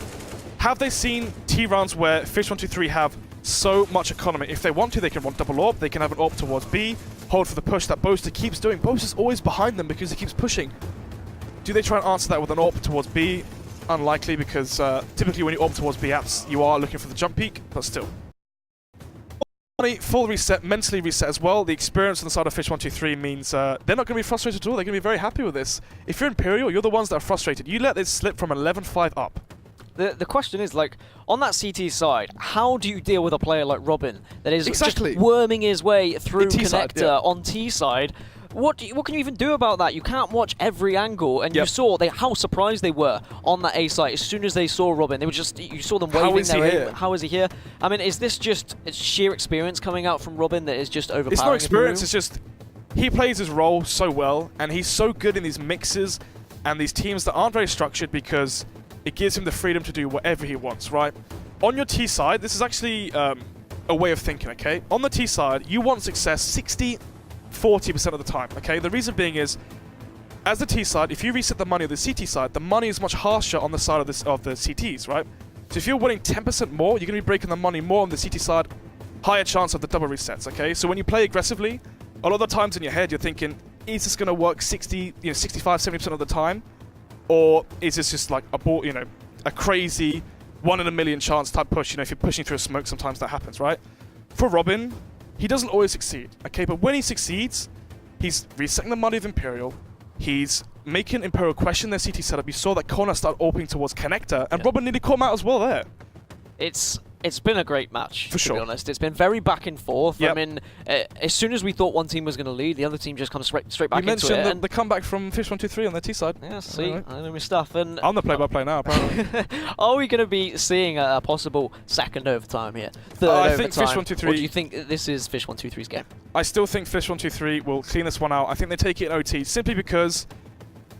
Have they seen T rounds where Fish123 have so much economy? If they want to, they can run double AWP, they can have an AWP towards B, hold for the push that Boaster keeps doing. Boaster's always behind them because he keeps pushing. Do they try and answer that with an AWP towards B? Unlikely, because typically when you AWP towards B apps, you are looking for the jump peak, but still. Full reset, mentally reset as well. The experience on the side of Fish123 means they're not going to be frustrated at all. They're going to be very happy with this. If you're Imperial, you're the ones that are frustrated. You let this slip from 11-5 up. The question is, like, on that CT side, how do you deal with a player like Robin that is just worming his way through connector on T side? What can you even do about that? You can't watch every angle, and you saw how surprised they were on that A site as soon as they saw Robin. They were just, you saw them waving their aim. How is he here? I mean, is this just sheer experience coming out from Robin that is just overpowering? It's not experience, it's just he plays his role so well, and he's so good in these mixes and these teams that aren't very structured because it gives him the freedom to do whatever he wants, right? On your T side, this is actually a way of thinking, okay? On the T side, you want success 60-40% of the time, okay? The reason being is, as the T side, if you reset the money on the CT side, the money is much harsher on the side of the CTs, right? So if you're winning 10% more, you're going to be breaking the money more on the CT side, higher chance of the double resets, okay? So when you play aggressively, a lot of the times in your head, you're thinking, is this going to work 65-70% of the time? Or is this just like a crazy 1 in a million chance type push? You know, if you're pushing through a smoke, sometimes that happens, right? For Robin, he doesn't always succeed, okay? But when he succeeds, he's resetting the money of Imperial. He's making Imperial question their CT setup. You saw that corner start opening towards connector, and Robin nearly caught him out as well there. It's been a great match, to be honest. It's been very back and forth. Yep. I mean, as soon as we thought one team was going to lead, the other team just kind of straight back into it. You mentioned the comeback from Fish123 on their T side. Yeah, see, I know my stuff. And I'm the play-by-play now, apparently. Are we going to be seeing a possible second overtime here? Third I overtime? think Fish123... Or do you think this is Fish123's game? I still think Fish123 will clean this one out. I think they take it in OT simply because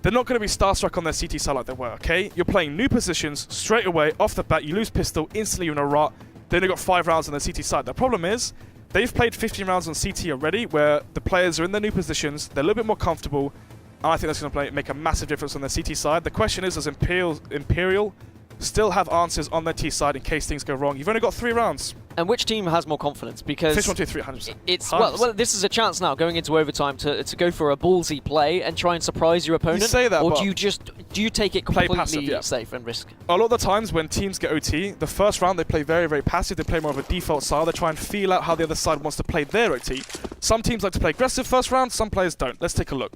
they're not going to be starstruck on their CT side like they were, okay? You're playing new positions straight away, off the bat. You lose pistol, instantly you're in a rot. They only got 5 rounds on the CT side. The problem is, they've played 15 rounds on CT already, where the players are in their new positions, they're a little bit more comfortable, and I think that's going to make a massive difference on their CT side. The question is, does Imperial still have answers on their T side in case things go wrong? You've only got 3 rounds. And which team has more confidence? Because Fish123, 100%. It's well, this is a chance now going into overtime to go for a ballsy play and try and surprise your opponent. You say that, or but do you take it completely passive, safe and risk? A lot of the times when teams get OT, the first round they play very, very passive. They play more of a default style. They try and feel out how the other side wants to play their OT. Some teams like to play aggressive first round. Some players don't. Let's take a look.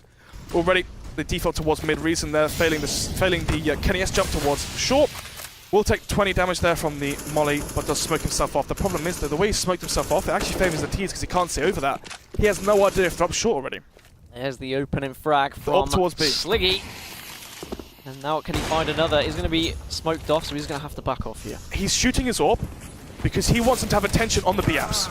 Already the default towards mid reason there, failing the Kenny S jump towards short. Will take 20 damage there from the molly, but does smoke himself off. The problem is that the way he smoked himself off, it actually favors the T's because he can't see over that. He has no idea if they're up short already. There's the opening frag from towards B. Sliggy. And now can he find another? He's going to be smoked off, so he's going to have to back off here. He's shooting his AWP because he wants him to have attention on the B apps.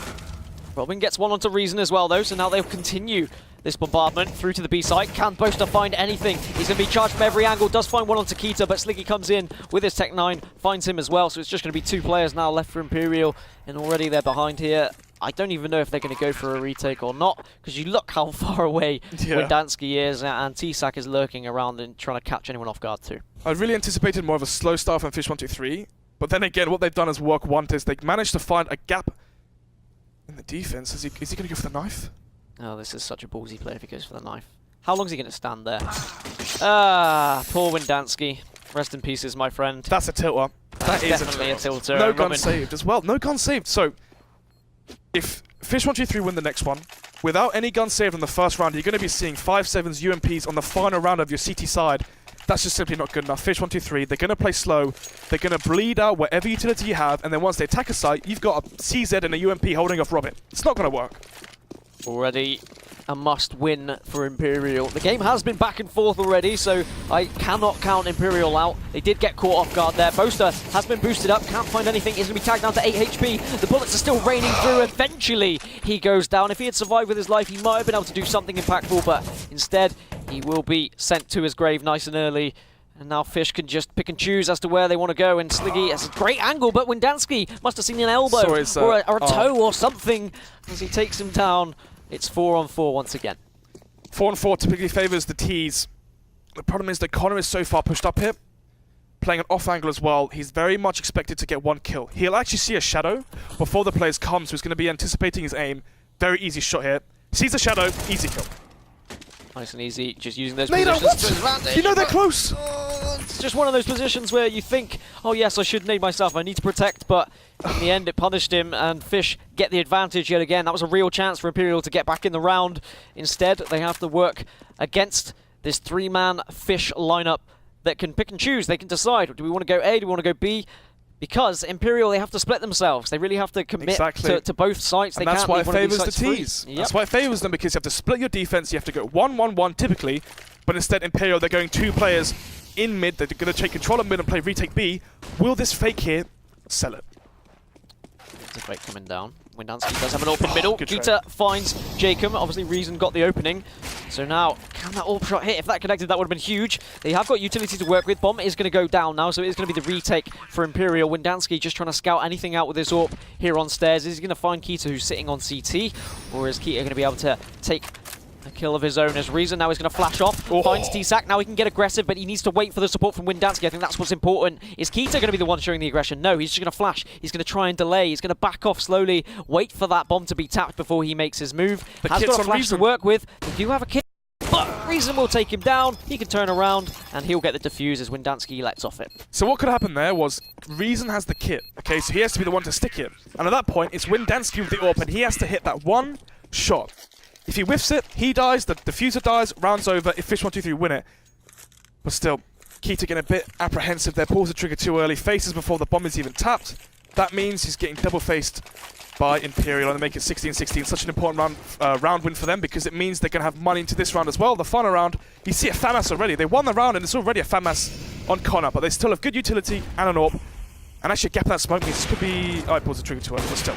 Robin gets one onto Reason as well, though, so now they'll continue this bombardment through to the B site. Can Boaster find anything? He's going to be charged from every angle. Does find one onto Kita, but Sliggy comes in with his Tech 9, finds him as well. So it's just going to be 2 players now left for Imperial, and already they're behind here. I don't even know if they're going to go for a retake or not, because you look how far away Wendansky is, and T-Sack is lurking around and trying to catch anyone off guard too. I really anticipated more of a slow start from Fish123, but then again, what they've done is work wonders. They managed to find a gap in the defense. Is he going to go for the knife? Oh, this is such a ballsy play if he goes for the knife. How long is he going to stand there? Ah, poor Wendansky. Rest in pieces, my friend. That's a tilter. That is definitely a tilter. No gun saved as well. No gun saved. So, if Fish123 win the next one, without any gun saved in the first round, you're going to be seeing 5-7s UMPs on the final round of your CT side. That's just simply not good enough. Fish123, they're going to play slow. They're going to bleed out whatever utility you have, and then once they attack a site, you've got a CZ and a UMP holding off Robin. It's not going to work. Already a must-win for Imperial. The game has been back and forth already, so I cannot count Imperial out. They did get caught off guard there. Boaster has been boosted up, can't find anything. He's going to be tagged down to 8 HP. The bullets are still raining through. Eventually, he goes down. If he had survived with his life, he might have been able to do something impactful, but instead, he will be sent to his grave nice and early. And now Fish can just pick and choose as to where they want to go. And Sliggy has a great angle, but Wendansky must have seen an elbow or a toe or something as he takes him down. It's 4-on-4 once again. 4-on-4 typically favours the T's. The problem is that Connor is so far pushed up here, playing an off angle as well. He's very much expected to get 1 kill. He'll actually see a shadow before the players come, so he's going to be anticipating his aim. Very easy shot here. Sees a shadow, easy kill. Nice and easy, just using those positions to his advantage. You know they're close! It's just one of those positions where you think, oh yes, I should nade myself, I need to protect, but in the end it punished him, and Fish get the advantage yet again. That was a real chance for Imperial to get back in the round. Instead, they have to work against this 3-man Fish lineup that can pick and choose. They can decide, do we want to go A, do we want to go B? Because Imperial, they have to split themselves. They really have to commit to both sites. And that's why it favours the T's. That's why it favours them, because you have to split your defense. You have to go 1-1-1 typically, but instead Imperial, they're going 2 players in mid. They're going to take control of mid and play retake B. Will this fake here sell it? There's a fake coming down. Wendansky does have an open middle. Kita finds Jacob. Obviously, Reason got the opening. So now, can that AWP shot hit? If that connected, that would have been huge. They have got utility to work with. Bomb is going to go down now, so it is going to be the retake for Imperial. Wendansky just trying to scout anything out with his AWP here on stairs. Is he going to find Kita, who's sitting on CT? Or is Kita going to be able to take a kill of his own as Reason now is going to flash off, finds T-Sack. Now he can get aggressive, but he needs to wait for the support from Wendansky. I think that's what's important. Is Kita going to be the one showing the aggression? No, he's just going to flash. He's going to try and delay. He's going to back off slowly, wait for that bomb to be tapped before he makes his move. Has got a flash to work with. They do have a kit, but Reason will take him down. He can turn around, and he'll get the defuse as Wendansky lets off it. So what could happen there was Reason has the kit, okay, so he has to be the one to stick it. And at that point, it's Wendansky with the AWP, and he has to hit that one shot. If he whiffs it, he dies, the diffuser dies, round's over, if Fish123 win it. But still, Kita getting a bit apprehensive there, pulls the trigger too early, faces before the bomb is even tapped. That means he's getting double-faced by Imperial, and they make it 16-16. Such an important round win for them, because it means they're going to have money into this round as well. The final round, you see a FAMAS already. They won the round, and it's already a FAMAS on Connor, but they still have good utility and an AWP. And actually a gap in that smoke means this could be... Oh, he pulls the trigger too early, but still.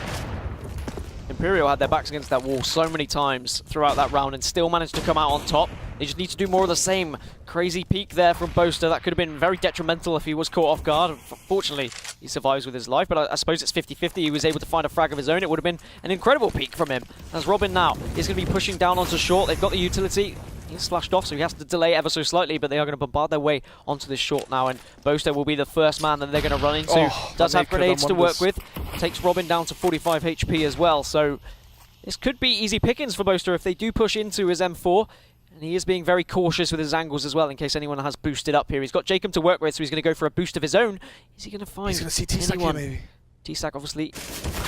Imperial had their backs against that wall so many times throughout that round and still managed to come out on top. They just need to do more of the same. Crazy peek there from Boaster. That could have been very detrimental if he was caught off guard. Fortunately, he survives with his life, but I suppose it's 50-50. He was able to find a frag of his own. It would have been an incredible peek from him. As Robin now is going to be pushing down onto short. They've got the utility. He's slashed off, so he has to delay ever so slightly, but they are going to bombard their way onto this short now, and Boaster will be the first man that they're going to run into. Does have grenades to work with. Takes Robin down to 45 HP as well, so this could be easy pickings for Boaster if they do push into his M4. And he is being very cautious with his angles as well, in case anyone has boosted up here. He's got Jacob to work with, so he's going to go for a boost of his own. Is he going to find He's going to see T-Sack here, maybe. T-Sack obviously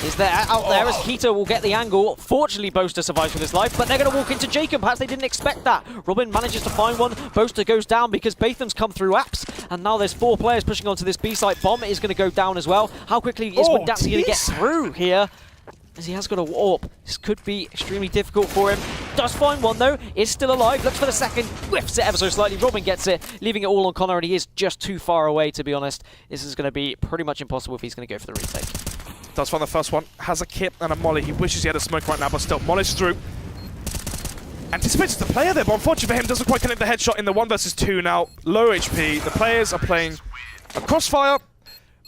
is there out there as Kita will get the angle. Fortunately, Boaster survives with his life, but they're going to walk into Jacob. Perhaps they didn't expect that. Robin manages to find one. Boaster goes down because Batham's come through apps, and now there's 4 players pushing onto this B-site. Bomb is going to go down as well. How quickly is Wendansky going to get through here? As he has got a AWP. This could be extremely difficult for him. Does find one though, is still alive, looks for the second, whiffs it ever so slightly. Robin gets it, leaving it all on Connor, and he is just too far away, to be honest. This is going to be pretty much impossible if he's going to go for the retake. Does find the first one, has a kit and a molly. He wishes he had a smoke right now, but still, molly's through. anticipates the player there, but unfortunately for him, doesn't quite connect the headshot in the 1 versus 2 now. Low HP. The players are playing a crossfire.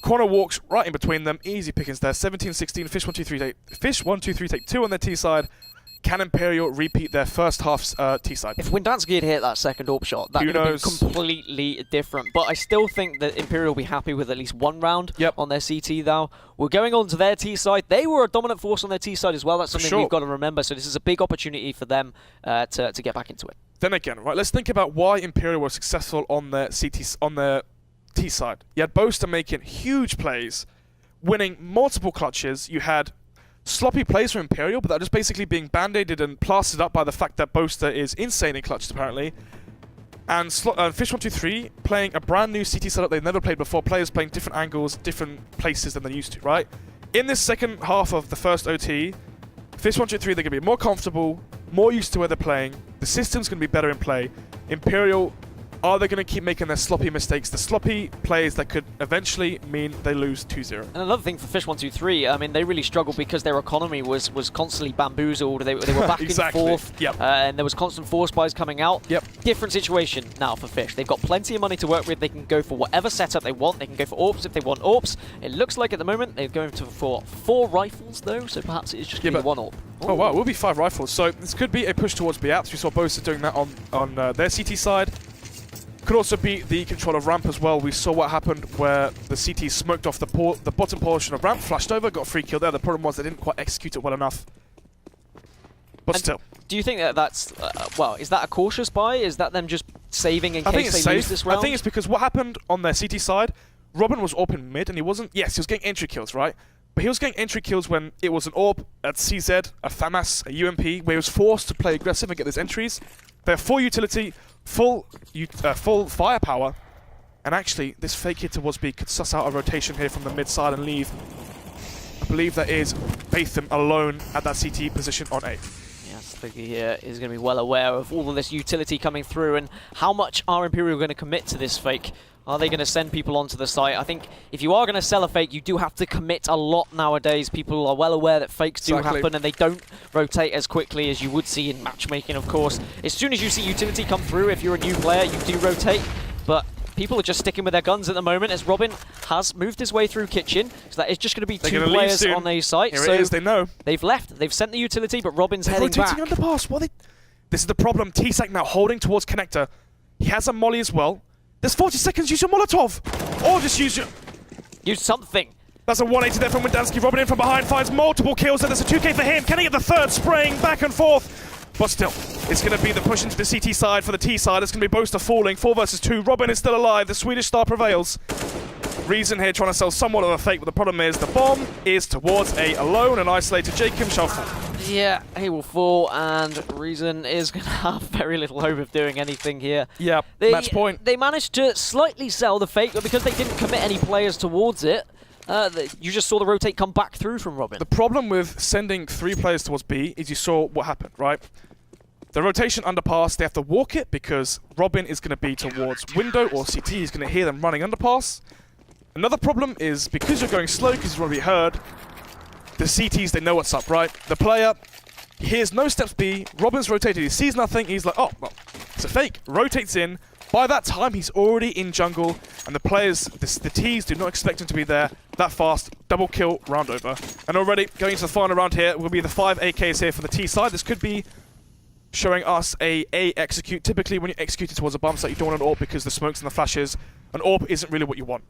Corner walks right in between them. Easy pickings there. 17-16. Fish123 take 2 on their T side. Can Imperial repeat their first half's T side? If Windansky had hit that second AWP shot, that could have been completely different. But I still think that Imperial will be happy with at least 1 round on their CT now. We're going on to their T side. They were a dominant force on their T side as well. That's something we've got to remember. So this is a big opportunity for them to get back into it. Then again, right, let's think about why Imperial were successful on their T side. You had Boaster making huge plays, winning multiple clutches. You had sloppy plays from Imperial, but that just basically being band-aided and plastered up by the fact that Boaster is insane in clutches, apparently. And Fish123 playing a brand new CT setup they've never played before, players playing different angles, different places than they're used to, right? In this second half of the first OT, Fish123, they're going to be more comfortable, more used to where they're playing, the system's going to be better in play. Imperial, are they going to keep making their sloppy mistakes, the sloppy plays that could eventually mean they lose 2-0? And another thing for Fish123, I mean, they really struggled because their economy was constantly bamboozled. They were back and forth, and there was constant force buys coming out. Different situation now for Fish. They've got plenty of money to work with. They can go for whatever setup they want. They can go for AWPs if they want AWPs. It looks like at the moment they're going for 4 rifles, though, so perhaps it's just going to be 1 AWP. Oh wow, it will be 5 rifles. So this could be a push towards B-apps. We saw Boaster doing that on their CT side. Could also be the control of ramp as well. We saw what happened where the CT smoked off the bottom portion of ramp, flashed over, got a free kill there. The problem was they didn't quite execute it well enough. But still. Do you think that that's, well, is that a cautious buy? Is that them just saving in case they lose this round? I think it's because what happened on their CT side, Robin was open mid and he wasn't, yes, he was getting entry kills, right? But he was getting entry kills when it was an AWP at CZ, a FAMAS, a UMP, where he was forced to play aggressive and get those entries. They have full utility, full firepower, and actually this fake hit towards B could suss out a rotation here from the mid side and leave. I believe that is Batham alone at that CT position on A. Yes, Figgy here is going to be well aware of all of this utility coming through and how much are Imperial going to commit to this fake. Are they going to send people onto the site? I think if you are going to sell a fake, you do have to commit a lot nowadays. People are well aware that fakes do happen and they don't rotate as quickly as you would see in matchmaking, of course. As soon as you see utility come through, if you're a new player, you do rotate. But people are just sticking with their guns at the moment as Robin has moved his way through Kitchen. So that is just going to be 2 players on a site. Here it is, they know. They've left. They've sent the utility, but Robin's heading back. Rotating underpass. This is the problem. T-Sac now holding towards connector. He has a molly as well. There's 40 seconds, use your Molotov! Or just use your... Use something. That's a 180 there from Windansky. Robin in from behind, finds multiple kills, and there's a 2k for him. Can he get the 3rd, spraying back and forth? But still, it's going to be the push into the CT side for the T side. It's going to be Boaster falling, 4 versus 2. Robin is still alive, the Swedish star prevails. Reason here trying to sell somewhat of a fake, but the problem is the bomb is towards A alone, and isolated Jacob shall fall. Yeah, he will fall, and Reason is going to have very little hope of doing anything here. Yeah, match point. They managed to slightly sell the fake, but because they didn't commit any players towards it, you just saw the rotate come back through from Robin. The problem with sending 3 players towards B is you saw what happened, right? The rotation underpass, they have to walk it because Robin is going to be towards window or CT. He's going to hear them running underpass. Another problem is because you're going slow, because you want to be heard, the CTs, they know what's up, right? The player hears no steps B, Robin's rotated, he sees nothing, he's like, oh, well, it's a fake. Rotates in. By that time, he's already in jungle, and the players, the Ts, do not expect him to be there that fast. Double kill, round over. And already, going into the final round here, will be the 5 AKs here for the T side. This could be showing us a execute. Typically, when you execute it towards a bomb site, you don't want an AWP because the smokes and the flashes. An AWP isn't really what you want.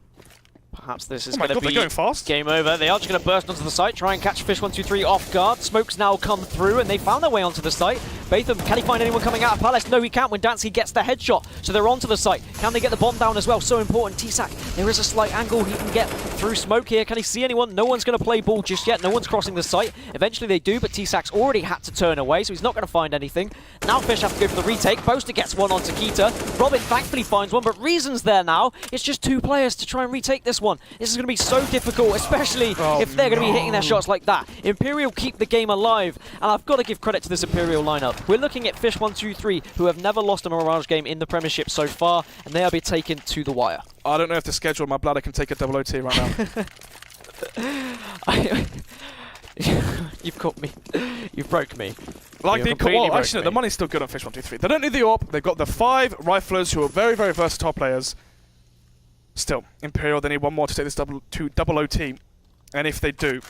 Perhaps this is going to be going fast. Game over. They are just going to burst onto the site, try and catch Fish123 off guard. Smokes now come through, and they found their way onto the site. Batham, can he find anyone coming out of Palace? No, he can't. Windansky gets the headshot, so they're onto the site. Can they get the bomb down as well? So important. T-Sac, there is a slight angle he can get through smoke here. Can he see anyone? No one's going to play ball just yet. No one's crossing the site. Eventually they do, but T-Sac's already had to turn away, so he's not going to find anything. Now Fish have to go for the retake. Boaster gets one onto Kita. Robin thankfully finds one, but Reason's there now. It's just 2 players to try and retake this one. This is going to be so difficult, especially if they're going to be hitting their shots like that. Imperial keep the game alive, and I've got to give credit to this Imperial lineup. We're looking at Fish123, who have never lost a Mirage game in the Premiership so far, and they are being taken to the wire. I don't know if the schedule of my bladder can take a double OT right now. You've caught me. You've broke me. Like You're the completely well, broke actually, me. the money's still good on Fish123. They don't need the AWP. They've got the 5 riflers who are very, very versatile players. Still, Imperial, they need one more to take this double OT. And if they do,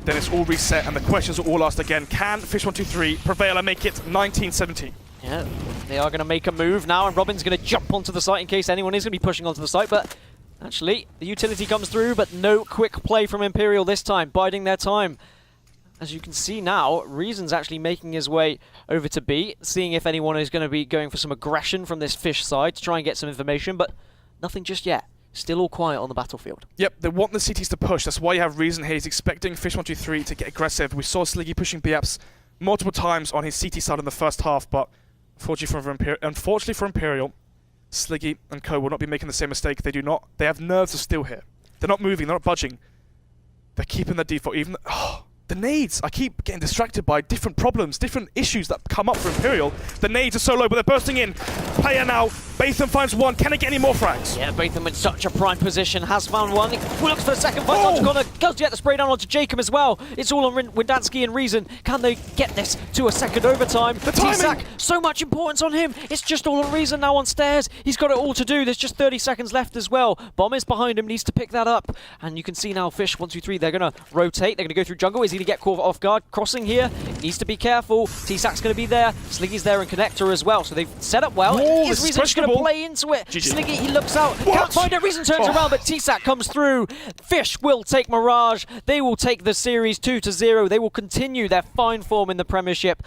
then it's all reset and the questions are all asked again. Can Fish123 prevail and make it 19-17? Yeah, they are going to make a move now, and Robin's going to jump onto the site in case anyone is going to be pushing onto the site, but actually, the utility comes through, but no quick play from Imperial this time, biding their time. As you can see now, Reason's actually making his way over to B, seeing if anyone is going to be going for some aggression from this Fish side to try and get some information, but nothing just yet. Still all quiet on the battlefield. Yep, they want the CTs to push. That's why you have Reason here. He's expecting Fish123 to get aggressive. We saw Sliggy pushing B-Apps multiple times on his CT side in the first half, but unfortunately for Imperial, Sliggy and co will not be making the same mistake. They do not. They have nerves of steel here. They're not moving. They're not budging. They're keeping their default. Even the nades. I keep getting distracted by different problems, different issues that come up for Imperial. The nades are so low, but they're bursting in. Player now. Batham finds one. Can they get any more frags? Yeah, Batham in such a prime position, has found one. He looks for the second fight onto Connor. Goes to get the spray down onto Jacob as well. It's all on Windansky and Reason. Can they get this to a second overtime? The timing! T-Sac, so much importance on him. It's just all on Reason now on stairs. He's got it all to do. There's just 30 seconds left as well. Bomb is behind him, needs to pick that up. And you can see now Fish123, they're going to rotate. They're going to go through jungle. Is he going to get caught off guard? Crossing here. Needs to be careful. T-Sac's going to be there. Sliggy's there and Connector as well. So they've set up well. Is Reason just going to play into it? GG. Sliggy, he looks out. Can't find it. Reason turns around, but T-Sac comes through. Fish will take Mirage. They will take the series 2-0. They will continue their fine form in the Premiership.